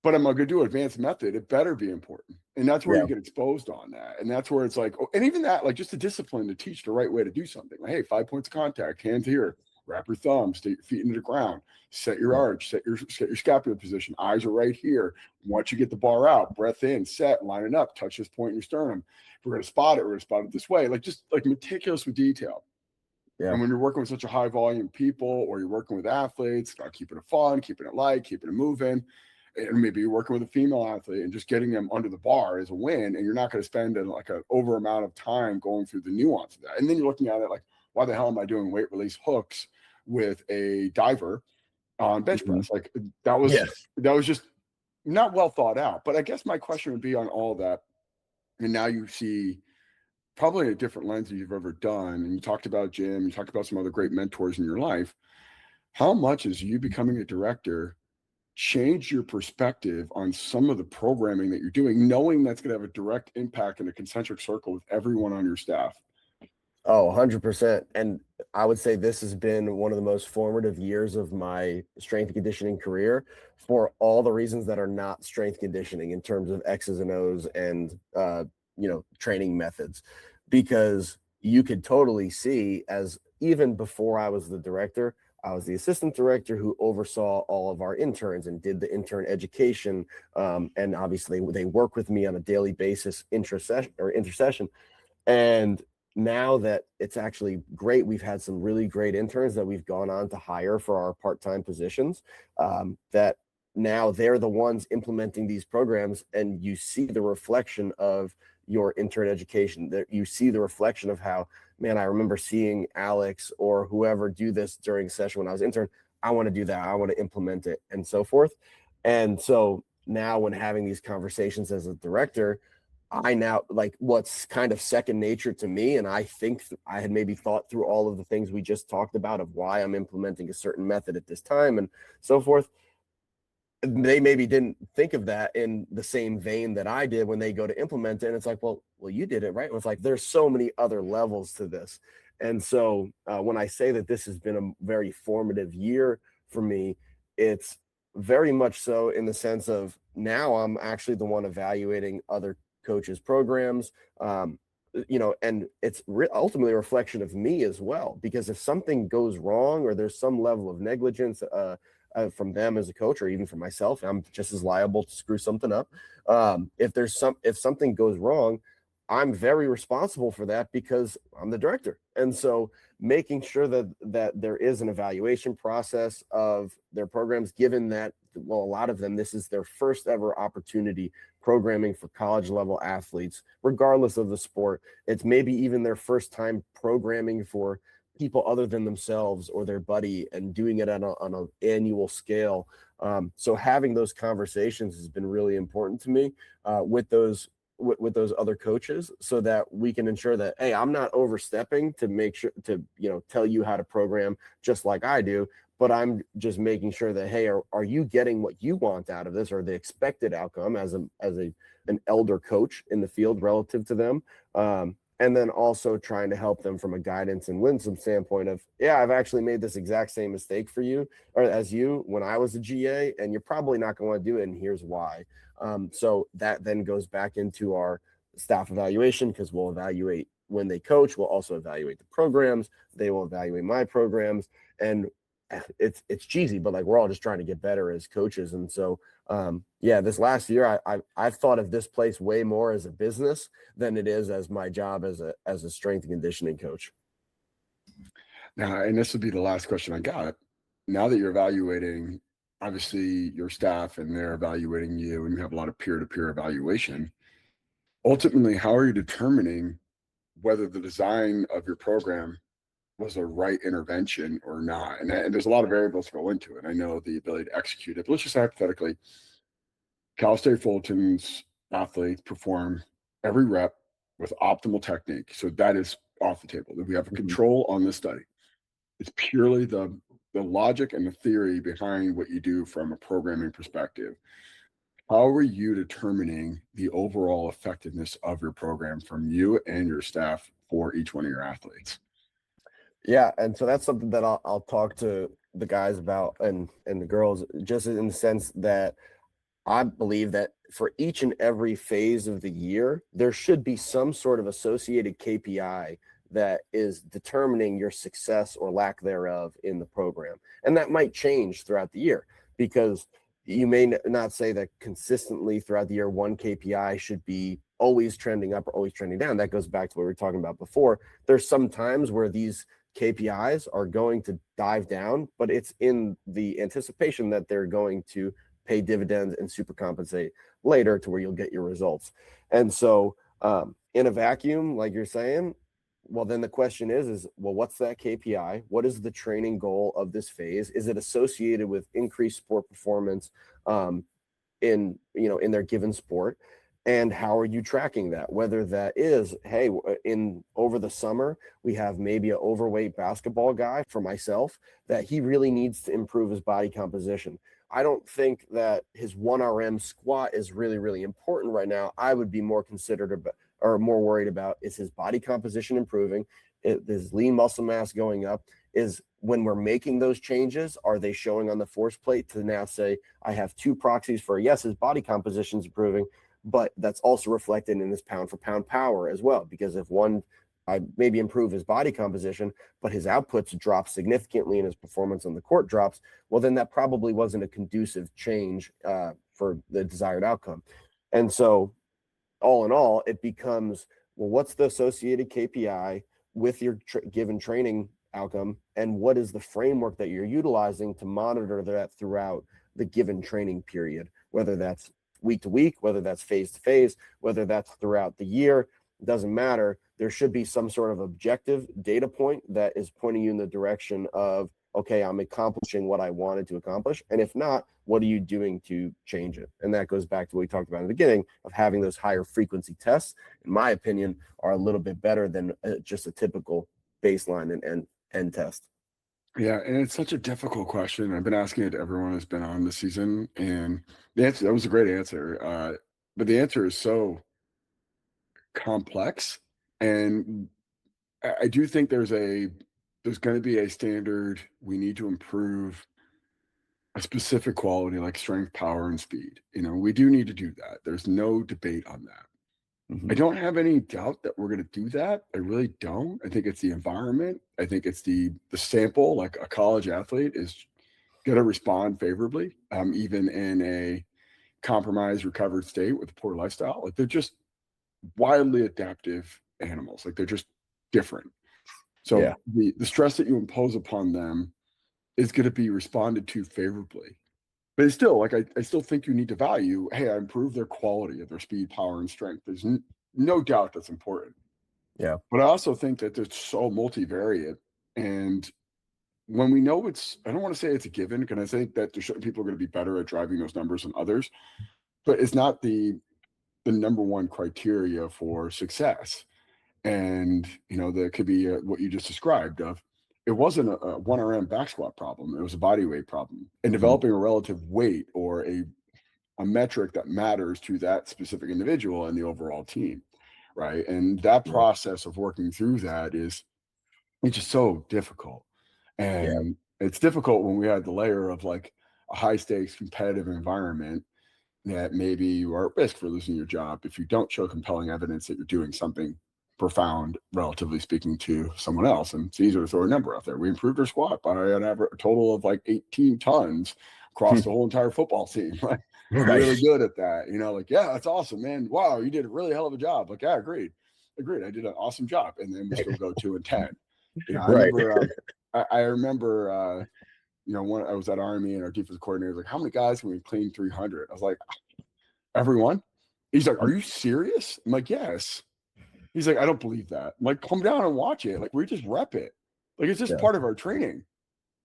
But I'm going to do advanced method, it better be important. And that's where you get exposed on that. And that's where it's like, and even that, just the discipline to teach the right way to do something. Like, hey, 5 points of contact, hands here, wrap your thumbs, take your feet into the ground, set your arch, set your scapular position, eyes are right here. Once you get the bar out, breath in, set, line it up, touch this point in your sternum. If we're going to spot it, we're going to spot it this way. Just meticulous with detail. Yeah. And when you're working with such a high volume people, or you're working with athletes, about keeping it fun, keeping it light, keeping it moving, and maybe you're working with a female athlete and just getting them under the bar is a win, and you're not going to spend like an over amount of time going through the nuance of that. And then you're looking at it like, why the hell am I doing weight release hooks with a diver on bench press? Like that was just not well thought out. But I guess my question would be on all that, and now you see probably a different lens than you've ever done. And you talked about Jim, you talked about some other great mentors in your life. How much is you becoming a director change your perspective on some of the programming that you're doing, knowing that's going to have a direct impact in a concentric circle with everyone on your staff? Oh, 100%. And I would say this has been one of the most formative years of my strength and conditioning career for all the reasons that are not strength conditioning in terms of X's and O's and, training methods, because you could totally see, as even before I was the director, I was the assistant director who oversaw all of our interns and did the intern education. And obviously they work with me on a daily basis, intercession. And now that it's actually great, we've had some really great interns that we've gone on to hire for our part-time positions, that now they're the ones implementing these programs, and you see the reflection of your intern education, that you see the reflection of how, man, I remember seeing Alex or whoever do this during session when I was intern. I want to do that. I want to implement it, and so forth. And so now when having these conversations as a director, I now like what's kind of second nature to me. And I think I had maybe thought through all of the things we just talked about of why I'm implementing a certain method at this time and so forth. They maybe didn't think of that in the same vein that I did when they go to implement it. And it's like, well, you did it, right? And it's like, there's so many other levels to this. And so when I say that this has been a very formative year for me, it's very much so in the sense of now I'm actually the one evaluating other coaches' programs, and it's ultimately a reflection of me as well, because if something goes wrong or there's some level of negligence from them as a coach, or even from myself, I'm just as liable to screw something up. If something goes wrong, I'm very responsible for that because I'm the director. And so making sure that there is an evaluation process of their programs, given that, well, a lot of them, this is their first ever opportunity programming for college level athletes, regardless of the sport. It's maybe even their first time programming for people other than themselves or their buddy, and doing it on an annual scale. So having those conversations has been really important to me with those other coaches, so that we can ensure that, hey, I'm not overstepping to make sure to, tell you how to program just like I do, but I'm just making sure that, hey, are you getting what you want out of this, or the expected outcome as an elder coach in the field relative to them. And then also trying to help them from a guidance and wisdom standpoint of, yeah, I've actually made this exact same mistake for you, or as you, when I was a GA, and you're probably not going to do it, and here's why. So that then goes back into our staff evaluation, because we'll evaluate when they coach. We'll also evaluate the programs. They will evaluate my programs. And it's cheesy, but like, we're all just trying to get better as coaches. And so, this last year, I've thought of this place way more as a business than it is as my job as a strength and conditioning coach. Now, and this would be the last question I got. Now that you're evaluating, obviously, your staff, and they're evaluating you, and you have a lot of peer-to-peer evaluation, ultimately, how are you determining whether the design of your program was the right intervention or not? And there's a lot of variables that go into it. I know the ability to execute it, but let's just say hypothetically, Cal State Fullerton's athletes perform every rep with optimal technique. So that is off the table. We have a control on this study. It's purely the logic and the theory behind what you do from a programming perspective. How are you determining the overall effectiveness of your program from you and your staff for each one of your athletes? Yeah, and so that's something that I'll talk to the guys about and the girls, just in the sense that I believe that for each and every phase of the year, there should be some sort of associated KPI that is determining your success or lack thereof in the program. And that might change throughout the year, because you may not say that consistently throughout the year, one KPI should be always trending up or always trending down. That goes back to what we were talking about before. There's some times where these KPIs are going to dive down, but it's in the anticipation that they're going to pay dividends and super compensate later to where you'll get your results. And so in a vacuum, like you're saying, well, then the question is, well, what's that KPI? What is the training goal of this phase? Is it associated with increased sport performance in their given sport? And how are you tracking that? Whether that is, hey, over the summer, we have maybe an overweight basketball guy for myself that he really needs to improve his body composition. I don't think that his 1RM squat is really, really important right now. I would be more more worried about, is his body composition improving? Is lean muscle mass going up? Is when we're making those changes, are they showing on the force plate to now say, I have two proxies for, yes, his body composition is improving, but that's also reflected in his pound for pound power as well. Because if one, I maybe improve his body composition, but his outputs drop significantly and his performance on the court drops, well, then that probably wasn't a conducive change for the desired outcome. And so all in all, it becomes, well, what's the associated KPI with your given training outcome? And what is the framework that you're utilizing to monitor that throughout the given training period, whether that's week to week, whether that's phase to phase, whether that's throughout the year, it doesn't matter. There should be some sort of objective data point that is pointing you in the direction of, okay, I'm accomplishing what I wanted to accomplish. And if not, what are you doing to change it? And that goes back to what we talked about in the beginning of having those higher frequency tests, in my opinion, are a little bit better than just a typical baseline and end test. Yeah, and it's such a difficult question. I've been asking it to everyone who's been on this season, and the answer, that was a great answer. But the answer is so complex, and I do think there's going to be a standard. We need to improve a specific quality like strength, power, and speed. We do need to do that. There's no debate on that. I don't have any doubt that we're going to do that. I really don't. I think it's the environment. I think it's the sample. Like a college athlete is going to respond favorably, even in a compromised, recovered state with a poor lifestyle. Like they're just wildly adaptive animals. Like they're just different. So Yeah. the stress that you impose upon them is going to be responded to favorably. But it's still, like, I still think you need to value, hey, I improve their quality of their speed, power, and strength. There's no doubt that's important. Yeah. But I also think that it's so multivariate. And when we know I don't want to say it's a given, because I think that there's certain people are going to be better at driving those numbers than others, but it's not the number one criteria for success. And, there could be what you just described of, it wasn't a 1RM back squat problem. It was a body weight problem. And developing a relative weight or a metric that matters to that specific individual and the overall team, right? And that process of working through that it's just so difficult. And it's difficult when we had the layer of like a high stakes competitive environment that maybe you are at risk for losing your job if you don't show compelling evidence that you're doing something profound, relatively speaking, to someone else. And it's easier to throw a number out there. We improved our squat by a total of like 18 tons across the whole entire football team. Like, really good at that. Yeah, that's awesome, man. Wow, you did a really hell of a job. Like, yeah, agreed. I did an awesome job. And then we still go 2 and 10. I remember, when I was at Army and our defensive coordinator was like, how many guys can we clean 300? I was like, everyone? He's like, are you serious? I'm like, yes. He's like, I don't believe that. I'm like, come down and watch it. Like, we just rep it. Like, it's just part of our training.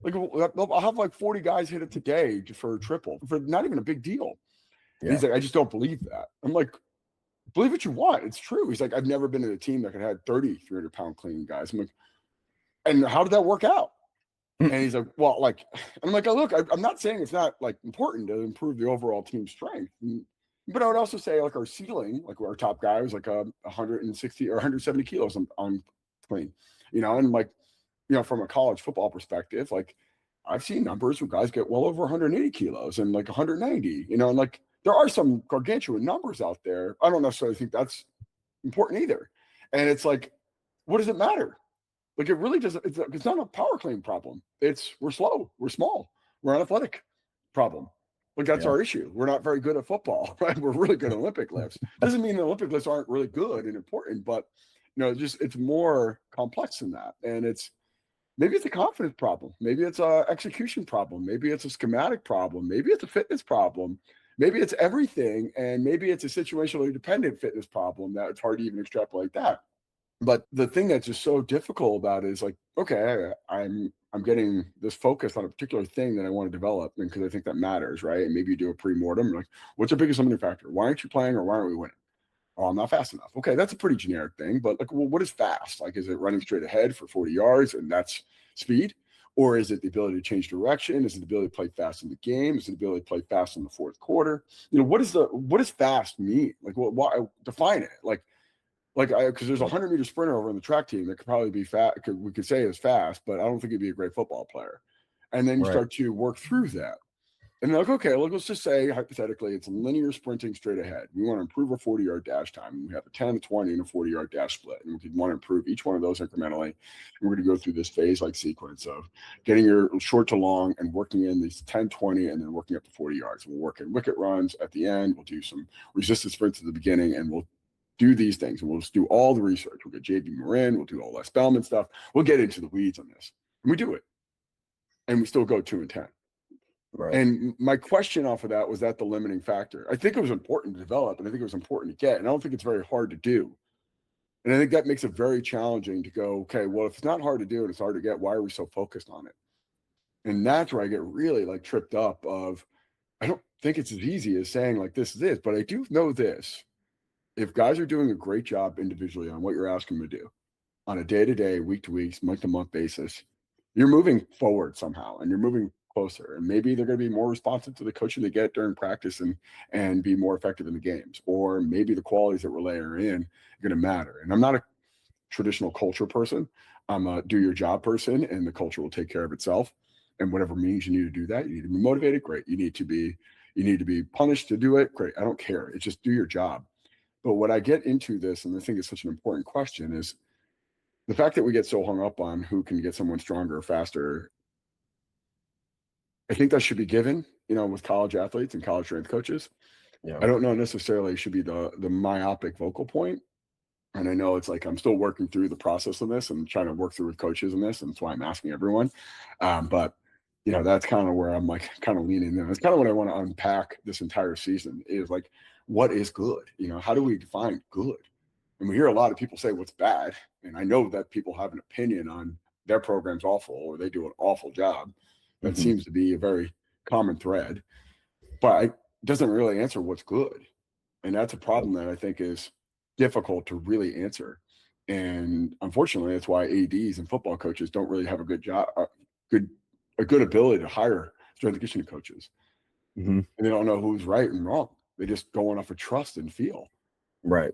Like, I'll have like 40 guys hit it today for a triple, for not even a big deal. He's like, I just don't believe that. I'm like, believe what you want. It's true. He's like, I've never been in a team that could have 30 300-pound clean guys. I'm like, and how did that work out? And he's like, well, like, and I'm like, oh, look, I'm not saying it's not like important to improve the overall team strength. But I would also say, like, our ceiling, like our top guy was like 160 or 170 kilos on clean, and like, from a college football perspective, like I've seen numbers where guys get well over 180 kilos and like 190, and like there are some gargantuan numbers out there. I don't necessarily think that's important either. And it's like, what does it matter? Like, it really doesn't, it's not a power clean problem. We're slow, we're small, we're an athletic problem. Like, that's our issue. We're not very good at football, right? We're really good at Olympic lifts. Doesn't mean the Olympic lifts aren't really good and important, but it's more complex than that. And it's Maybe it's a confidence problem. Maybe it's a execution problem. Maybe it's a schematic problem. Maybe it's a fitness problem. Maybe it's everything. And maybe it's a situationally dependent fitness problem that it's hard to even extrapolate that. But the thing that's just so difficult about it is like, okay, I'm getting this focus on a particular thing that I want to develop, and because I think that matters, right? And maybe you do a pre-mortem, like, what's your biggest limiting factor? Why aren't you playing, or why aren't we winning? Oh, I'm not fast enough. Okay, that's a pretty generic thing, but like, well, what is fast? Like, is it running straight ahead for 40 yards and that's speed? Or is it the ability to change direction? Is it the ability to play fast in the game? Is it the ability to play fast in the fourth quarter? What does fast mean? Like, why define it? Because there's a 100-meter sprinter over on the track team that could probably be fast. We could say is fast, but I don't think he'd be a great football player. And then you start to work through that. And they're like, okay, let's just say hypothetically it's linear sprinting straight ahead. We want to improve our 40-yard dash time. We have a 10, 20, and a 40-yard dash split. And we want to improve each one of those incrementally. And we're going to go through this phase-like sequence of getting your short to long and working in these 10, 20, and then working up to 40 yards. We'll work in wicket runs at the end. We'll do some resistance sprints at the beginning, and we'll do these things. And we'll just do all the research. We'll get JB Marin. We'll do all Les Bellman stuff. We'll get into the weeds on this. And we do it. And we still go 2 and 10. Right. And my question off of that was that the limiting factor. I think it was important to develop, and I think it was important to get, and I don't think it's very hard to do. And I think that makes it very challenging to go, okay, well, if it's not hard to do and it's hard to get, why are we so focused on it? And that's where I get really like tripped up of, I don't think it's as easy as saying like this is it, but I do know this. If guys are doing a great job individually on what you're asking them to do on a day-to-day, week-to-week, month-to-month basis, you're moving forward somehow, and you're moving closer, and maybe they're going to be more responsive to the coaching they get during practice and be more effective in the games, or maybe the qualities that we're layering in are going to matter. And I'm not a traditional culture person. I'm a do your job person, and the culture will take care of itself. And whatever means you need to do that, you need to be motivated, great. You need to be punished to do it, great. I don't care. It's just do your job. But what I get into this, and I think it's such an important question, is the fact that we get so hung up on who can get someone stronger or faster. I think that should be given, with college athletes and college strength coaches. Yeah. I don't know necessarily should be the myopic vocal point. And I know it's like I'm still working through the process of this and trying to work through with coaches in this. And that's why I'm asking everyone. But, that's kind of where I'm like kind of leaning in. It's kind of what I want to unpack this entire season is like, what is good? How do we define good? And we hear a lot of people say what's bad. And I know that people have an opinion on their program's awful or they do an awful job. That seems to be a very common thread, but it doesn't really answer what's good. And that's a problem that I think is difficult to really answer. And unfortunately, that's why ADs and football coaches don't really have a good job, a good ability to hire strength and conditioning coaches. And they don't know who's right and wrong. They just go on off of trust and feel. Right.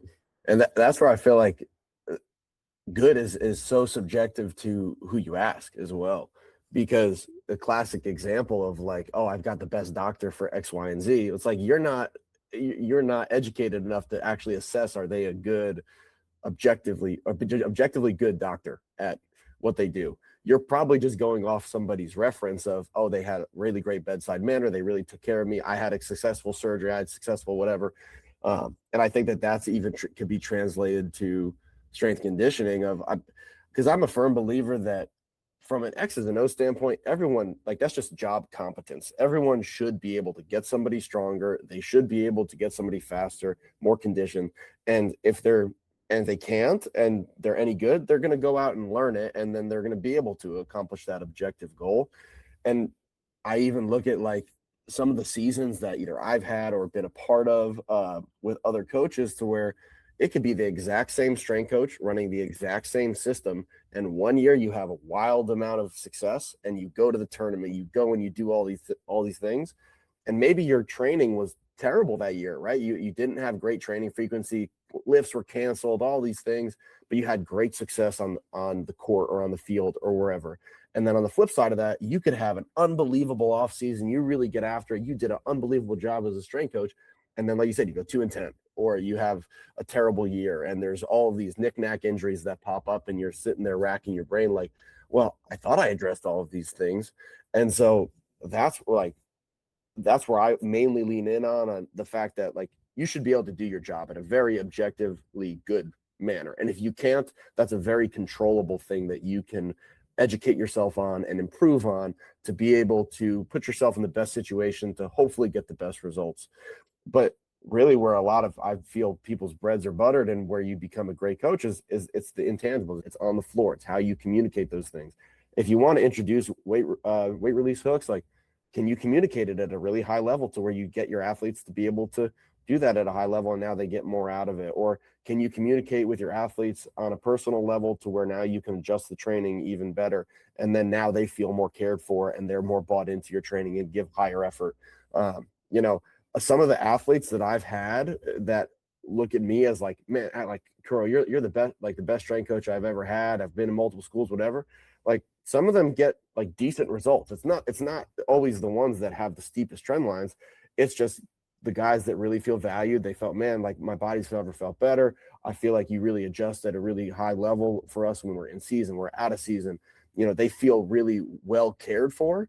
And that's where I feel like good is so subjective to who you ask as well. Because the classic example of like, oh, I've got the best doctor for X, Y, and Z. It's like you're not educated enough to actually assess are they a good objectively good doctor at what they do. You're probably just going off somebody's reference of, oh, they had a really great bedside manner. They really took care of me. I had a successful surgery. I had successful whatever. And I think that's even could be translated to strength conditioning because I'm a firm believer that from an X's and O standpoint, everyone, like that's just job competence. Everyone should be able to get somebody stronger. They should be able to get somebody faster, more conditioned. And if they can't and they're any good, they're going to go out and learn it. And then they're going to be able to accomplish that objective goal. And I even look at like some of the seasons that either I've had or been a part of with other coaches to where it could be the exact same strength coach running the exact same system. And 1 year you have a wild amount of success and you go to the tournament, you go and you do all these things. And maybe your training was terrible that year, right? You didn't have great training frequency, lifts were canceled, all these things, but you had great success on the court or on the field or wherever. And then on the flip side of that, you could have an unbelievable off season. You really get after it. You did an unbelievable job as a strength coach. And then, like you said, you go 2 and 10, or you have a terrible year and there's all of these knick-knack injuries that pop up and you're sitting there racking your brain like, well, I thought I addressed all of these things. And so that's where I mainly lean in on the fact that like you should be able to do your job in a very objectively good manner. And if you can't, that's a very controllable thing that you can educate yourself on and improve on to be able to put yourself in the best situation to hopefully get the best results. But really where a lot of I feel people's breads are buttered and where you become a great coach is it's the intangibles. It's on the floor. It's how you communicate those things. If you want to introduce weight release hooks, like, can you communicate it at a really high level to where you get your athletes to be able to do that at a high level and now they get more out of it? Or can you communicate with your athletes on a personal level to where now you can adjust the training even better, and then now they feel more cared for and they're more bought into your training and give higher effort? You know, some of the athletes that I've had that look at me as like, man, like, Curro, you're the best, like the best strength coach I've ever had. I've been in multiple schools, whatever. Like, some of them get like decent results. It's not always the ones that have the steepest trend lines. It's just the guys that really feel valued. They felt, man, like my body's never felt better. I feel like you really adjust at a really high level for us when we're in season, we're out of season. You know, they feel really well cared for.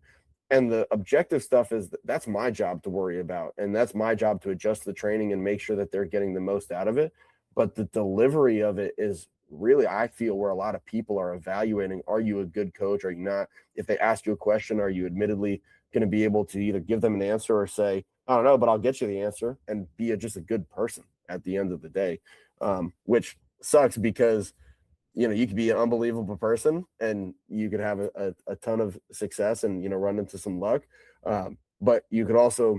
And the objective stuff is that's my job to worry about. And that's my job to adjust the training and make sure that they're getting the most out of it. But the delivery of it is really, I feel, where a lot of people are evaluating, are you a good coach? Are you not? If they ask you a question, are you admittedly going to be able to either give them an answer or say, I don't know, but I'll get you the answer, and be just a good person at the end of the day, which sucks because, you know, you could be an unbelievable person and you could have a ton of success and, you know, run into some luck. But you could also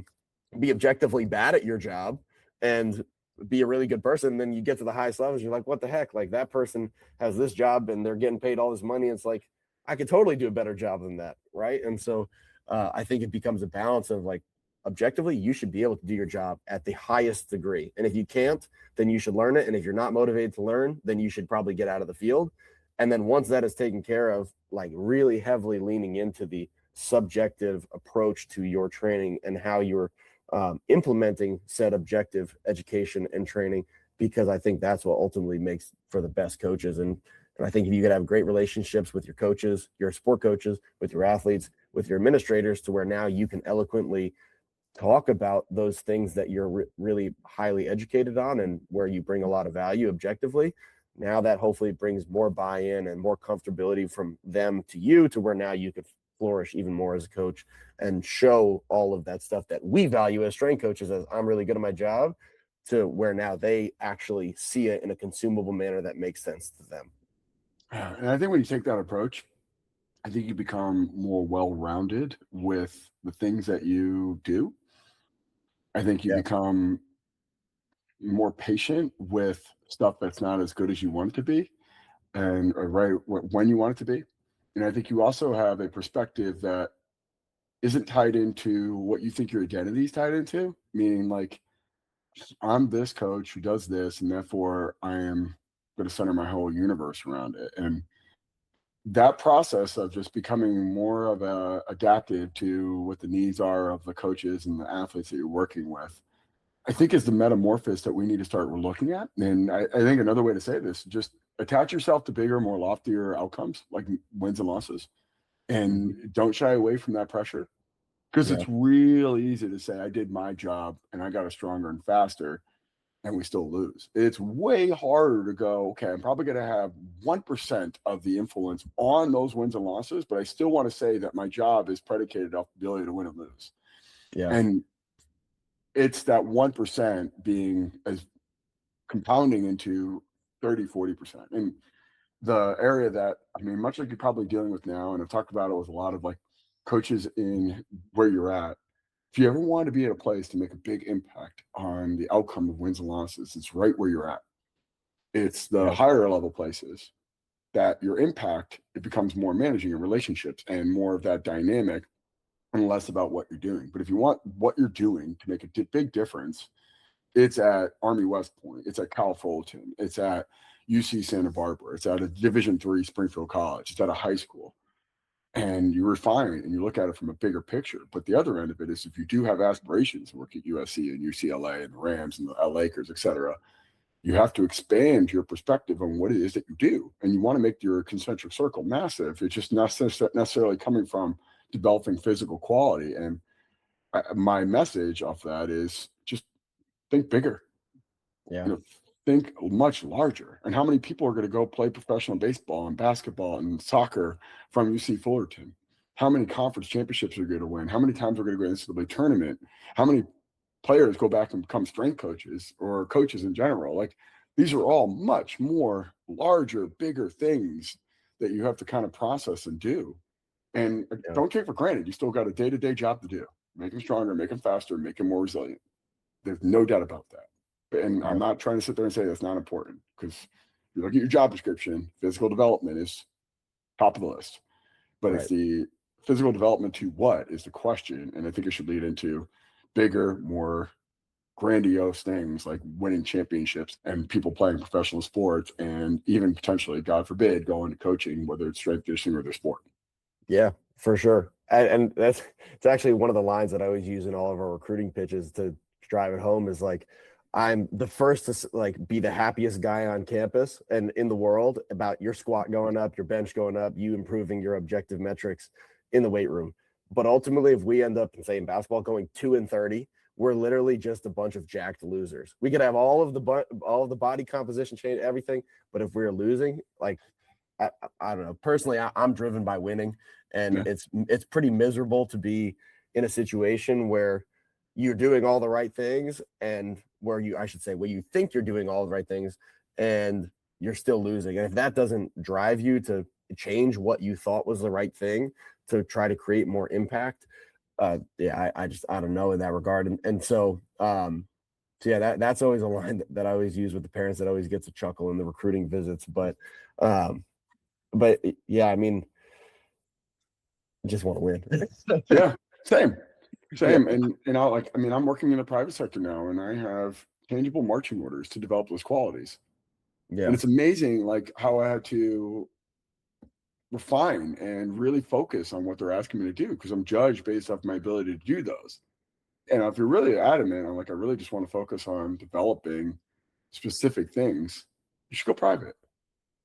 be objectively bad at your job and be a really good person. Then you get to the highest levels. You're like, what the heck? Like, that person has this job and they're getting paid all this money. It's like, I could totally do a better job than that. Right. And so I think it becomes a balance of like, objectively, you should be able to do your job at the highest degree. And if you can't, then you should learn it. And if you're not motivated to learn, then you should probably get out of the field. And then once that is taken care of, like, really heavily leaning into the subjective approach to your training and how you're implementing said objective education and training, because I think that's what ultimately makes for the best coaches. And I think if you could have great relationships with your coaches, your sport coaches, with your athletes, with your administrators, to where now you can eloquently talk about those things that you're really highly educated on and where you bring a lot of value objectively. Now that hopefully brings more buy-in and more comfortability from them to you, to where now you could flourish even more as a coach and show all of that stuff that we value as strength coaches, as I'm really good at my job, to where now they actually see it in a consumable manner that makes sense to them. And I think when you take that approach, I think you become more well-rounded with the things that you do. I think you become more patient with stuff that's not as good as you want it to be, and right when you want it to be. And I think you also have a perspective that isn't tied into what you think your identity is tied into, meaning like, I'm this coach who does this, and therefore I am going to center my whole universe around it. And that process of just becoming more of a adaptive to what the needs are of the coaches and the athletes that you're working with, I think, is the metamorphosis that we need to start looking at. And I think another way to say this, just attach yourself to bigger, more loftier outcomes like wins and losses, and don't shy away from that pressure, because it's real easy to say, I did my job and I got it stronger and faster, and we still lose. It's way harder to go, okay, I'm probably going to have 1% of the influence on those wins and losses, but I still want to say that my job is predicated off the ability to win and lose. Yeah. And it's that 1% being as compounding into 30, 40%. And the area that, I mean, much like you're probably dealing with now, and I've talked about it with a lot of like coaches in where you're at, if you ever want to be at a place to make a big impact on the outcome of wins and losses, it's right where you're at. It's the higher level places that your impact, it becomes more managing your relationships and more of that dynamic and less about what you're doing. But if you want what you're doing to make a big difference, it's at Army West Point, it's at Cal Fullerton, it's at UC Santa Barbara, it's at a Division III Springfield College, it's at a high school. And you refine it and you look at it from a bigger picture. But the other end of it is, if you do have aspirations to work at USC and UCLA and the Rams and the Lakers, et cetera, you have to expand your perspective on what it is that you do. And you want to make your concentric circle massive. It's just not necessarily coming from developing physical quality. And my message off that is just think bigger. Yeah. You know, think much larger. And how many people are going to go play professional baseball and basketball and soccer from UC Fullerton? How many conference championships are going to win? How many times are going to go into the tournament? How many players go back and become strength coaches or coaches in general? Like, these are all much more larger, bigger things that you have to kind of process and do. And don't take for granted, you still got a day-to-day job to do. Make them stronger, make them faster, make them more resilient. There's no doubt about that. And I'm not trying to sit there and say that's not important, because if you look at your job description, physical development is top of the list. But it's the physical development to what is the question. And I think it should lead into bigger, more grandiose things like winning championships and people playing professional sports, and even potentially, God forbid, going to coaching, whether it's strength conditioning or their sport. Yeah, for sure. And it's actually one of the lines that I always use in all of our recruiting pitches to drive it home is like, I'm the first to like be the happiest guy on campus and in the world about your squat going up, your bench going up, you improving your objective metrics in the weight room. But ultimately, if we end up, say, in basketball going 2-30, we're literally just a bunch of jacked losers. We could have all of the body composition change, everything, but if we're losing, like, I don't know. Personally, I'm driven by winning, and it's pretty miserable to be in a situation where you're doing all the right things, and where you think you're doing all the right things, and you're still losing. And if that doesn't drive you to change what you thought was the right thing to try to create more impact, I don't know in that regard. And so that's always a line that I always use with the parents that always gets a chuckle in the recruiting visits. But yeah, I mean, I just want to win. Yeah, same. Yeah. And I'm working in the private sector now, and I have tangible marching orders to develop those qualities. Yeah. And it's amazing, like, how I had to refine and really focus on what they're asking me to do, because I'm judged based off my ability to do those. And if you're really adamant, I'm like, I really just want to focus on developing specific things, you should go private.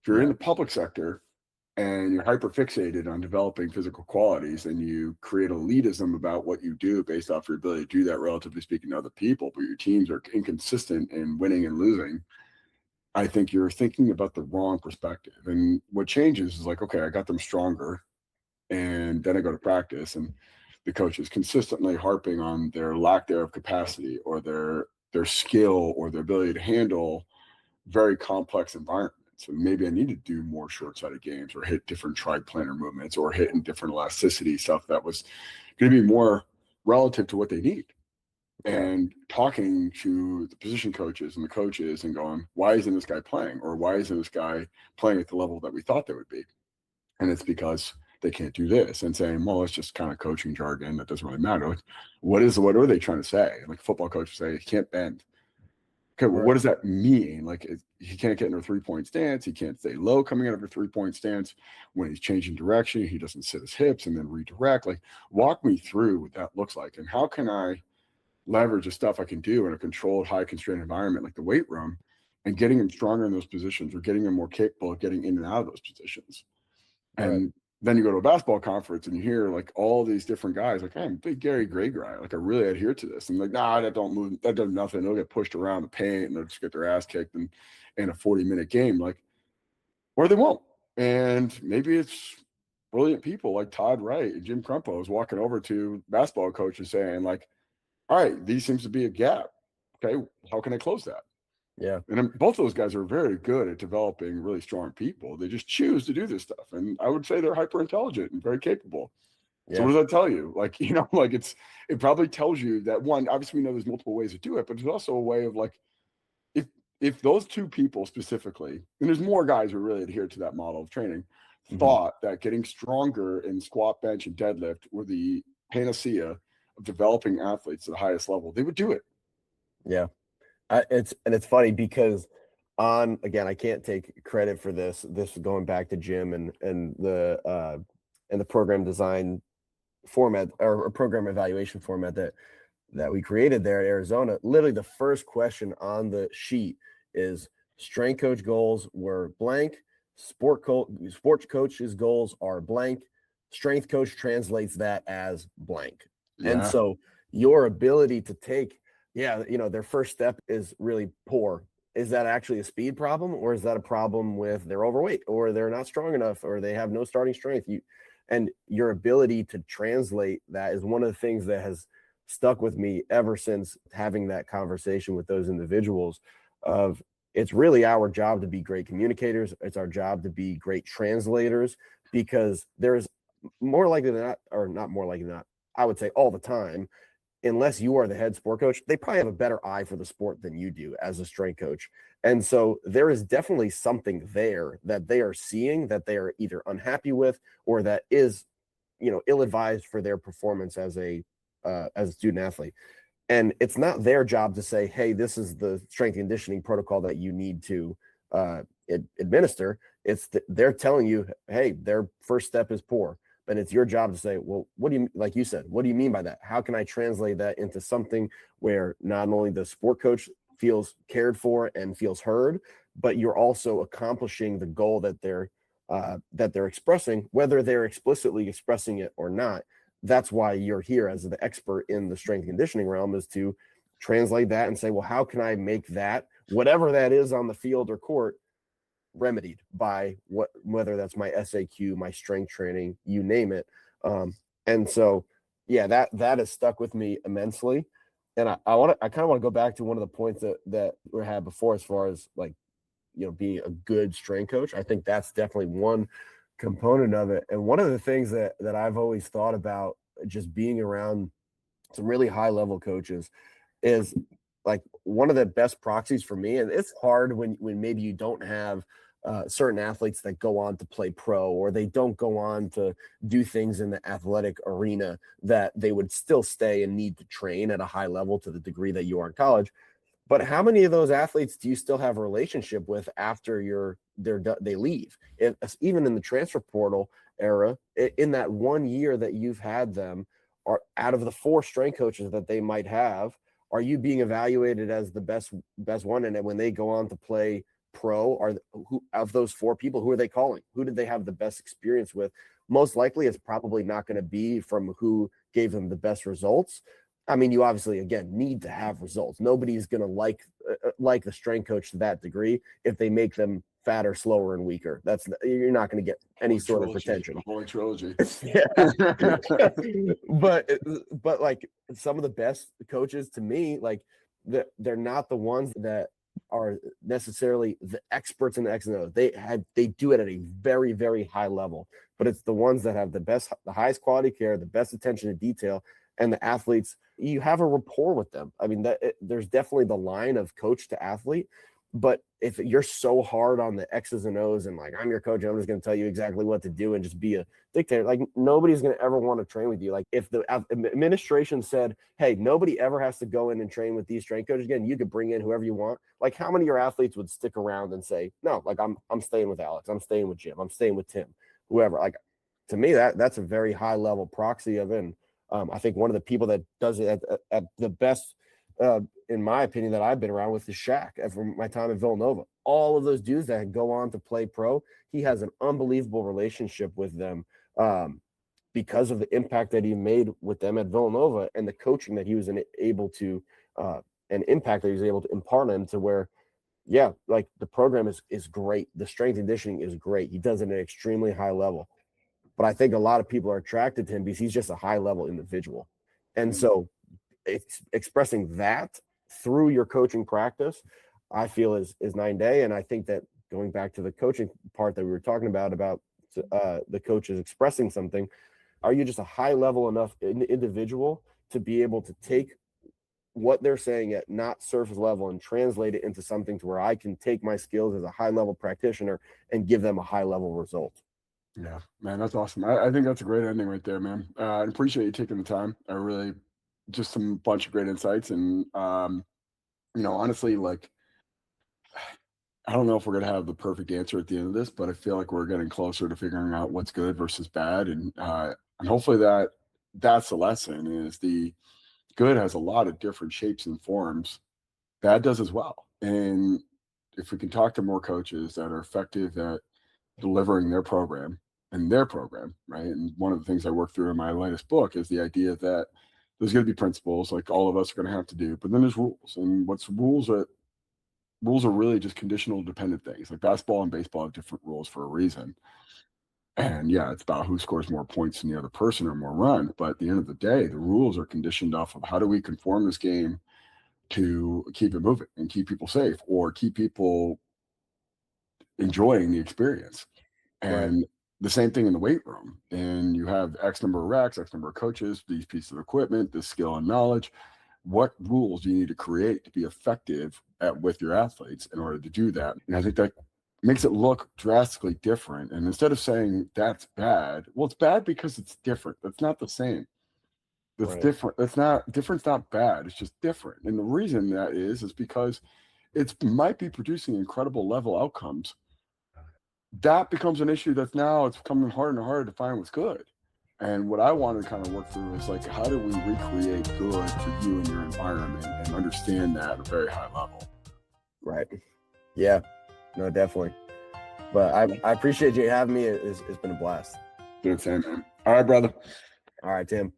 If you're in the public sector and you're hyper fixated on developing physical qualities, and you create elitism about what you do based off your ability to do that, relatively speaking, to other people, but your teams are inconsistent in winning and losing, I think you're thinking about the wrong perspective. And what changes is like, okay, I got them stronger, and then I go to practice, and the coach is consistently harping on their lack thereof capacity, or their skill, or their ability to handle very complex environments. And maybe I need to do more short-sided games, or hit different triplanar movements, or hit in different elasticity stuff that was going to be more relative to what they need. And talking to the position coaches and the coaches and going, why isn't this guy playing? Or why isn't this guy playing at the level that we thought they would be? And it's because they can't do this. And saying, well, it's just kind of coaching jargon that doesn't really matter. Like, what are they trying to say? Like, football coaches say, he can't bend. Okay, well, what does that mean? Like, he can't get into a three-point stance. He can't stay low coming out of a three-point stance. When he's changing direction, he doesn't sit his hips and then redirect. Like, walk me through what that looks like, and how can I leverage the stuff I can do in a controlled, high constrained environment like the weight room, and getting him stronger in those positions, or getting him more capable of getting in and out of those positions. And then you go to a basketball conference and you hear like all these different guys like, hey, I'm a big Gary Gray guy. Like, I really adhere to this. I'm like, nah, that don't move. That does nothing. They'll get pushed around the paint, and they'll just get their ass kicked in a 40-minute game. Like, or they won't. And maybe it's brilliant people like Todd Wright and Jim Crumpo is walking over to basketball coaches saying like, all right, these seems to be a gap. Okay, how can I close that? Yeah. And both of those guys are very good at developing really strong people. They just choose to do this stuff. And I would say they're hyper intelligent and very capable. Yeah. So what does that tell you? Like, like it probably tells you that, one, obviously we know there's multiple ways to do it, but there's also a way of like, if those two people specifically, and there's more guys who really adhere to that model of training, thought that getting stronger in squat, bench, and deadlift were the panacea of developing athletes at the highest level, they would do it. Yeah. It's funny because again, I can't take credit for this going back to Jim and the program design format, or program evaluation format that we created there at Arizona. Literally the first question on the sheet is strength coach goals were blank. Sports coach's goals are blank. Strength coach translates that as blank. Yeah. And so your ability to take, their first step is really poor is that actually a speed problem, or is that a problem with they're overweight, or they're not strong enough, or they have no starting strength? And your ability to translate that is one of the things that has stuck with me ever since having that conversation with those individuals of it's really our job to be great communicators. It's our job to be great translators, because there's more likely than not, or not more likely than not, I would say all the time, unless you are the head sport coach, they probably have a better eye for the sport than you do as a strength coach. And so there is definitely something there that they are seeing that they are either unhappy with, or that is, ill-advised for their performance as a student athlete. And it's not their job to say, hey, this is the strength and conditioning protocol that you need to administer. They're telling you, hey, their first step is poor. And it's your job to say, well, what do you, like you said, what do you mean by that? How can I translate that into something where not only the sport coach feels cared for and feels heard, but you're also accomplishing the goal that they're expressing, whether they're explicitly expressing it or not. That's why you're here as the expert in the strength and conditioning realm, is to translate that and say, well, how can I make that, whatever that is on the field or court, remedied by whether that's my S&Ccoach, my strength training, you name it. And so, yeah, that has stuck with me immensely. And I kind of want to go back to one of the points that we had before, as far as like, being a good strength coach. I think that's definitely one component of it. And one of the things that I've always thought about just being around some really high level coaches is like one of the best proxies for me. And it's hard when maybe you don't have certain athletes that go on to play pro, or they don't go on to do things in the athletic arena that they would still stay and need to train at a high level to the degree that you are in college. But how many of those athletes do you still have a relationship with after they leave? Even in the transfer portal era, in that 1 year that you've had them, are out of the 4 strength coaches that they might have, are you being evaluated as the best one? And then when they go on to play pro, who of those 4 people, who are they calling? Who did they have the best experience with? Most likely, it's probably not going to be from who gave them the best results. I mean, you obviously, again, need to have results. Nobody's going to like the strength coach to that degree if they make them fatter, slower, and weaker. You're not going to get any sort of retention. Holy trilogy. But like some of the best coaches to me, like they're not the ones that are necessarily the experts in the X and O. They do it at a very, very high level, but it's the ones that have the highest quality care, the best attention to detail, and the athletes, you have a rapport with them. I mean, there's definitely the line of coach to athlete, but if you're so hard on the X's and O's and like, I'm your coach, I'm just going to tell you exactly what to do and just be a dictator, like nobody's going to ever want to train with you. Like if the administration said, hey, nobody ever has to go in and train with these strength coaches again, you could bring in whoever you want. Like how many of your athletes would stick around and say, no, like I'm staying with Alex, I'm staying with Jim, I'm staying with Tim, whoever. Like to me, that's a very high level proxy of it. And I think one of the people that does it at the best, in my opinion, that I've been around with is Shaq from my time at Villanova. All of those dudes that go on to play pro, he has an unbelievable relationship with them because of the impact that he made with them at Villanova and the coaching that he was able to and impact that he was able to impart on him, to where, yeah, like the program is great. The strength and conditioning is great. He does it at an extremely high level. But I think a lot of people are attracted to him because he's just a high level individual. And so expressing that through your coaching practice, I feel is night and day. And I think that going back to the coaching part that we were talking about the coaches expressing something, are you just a high level enough individual to be able to take what they're saying at not surface level and translate it into something to where I can take my skills as a high level practitioner and give them a high level result? Yeah, man, that's awesome. I think that's a great ending right there, man. I appreciate you taking the time. I really, just some bunch of great insights. And, honestly, like, I don't know if we're going to have the perfect answer at the end of this, but I feel like we're getting closer to figuring out what's good versus bad. And hopefully that's the lesson, is the good has a lot of different shapes and forms. Bad does as well. And if we can talk to more coaches that are effective at delivering their program, right? And one of the things I work through in my latest book is the idea that there's going to be principles like all of us are going to have to do, but then there's rules. And what's rules that rules are really just conditional dependent things. Like basketball and baseball have different rules for a reason. And yeah, it's about who scores more points than the other person or more runs. But at the end of the day, the rules are conditioned off of how do we conform this game to keep it moving and keep people safe or keep people enjoying the experience. And the same thing in the weight room. And you have X number of racks, X number of coaches, these pieces of equipment, this skill and knowledge. What rules do you need to create to be effective with your athletes in order to do that? And I think that makes it look drastically different. And instead of saying that's bad, well, it's bad because it's different. That's not the same. That's different. That's not different's not bad. It's just different. And the reason that is because it might be producing incredible level outcomes. That becomes an issue that's now it's becoming harder and harder to find what's good. And what I want to kind of work through is like, how do we recreate good for you and your environment and understand that at a very high level? Right. Yeah, no, definitely. But I appreciate you having me. It's been a blast. Good, same, man. All right, brother. All right, Tim.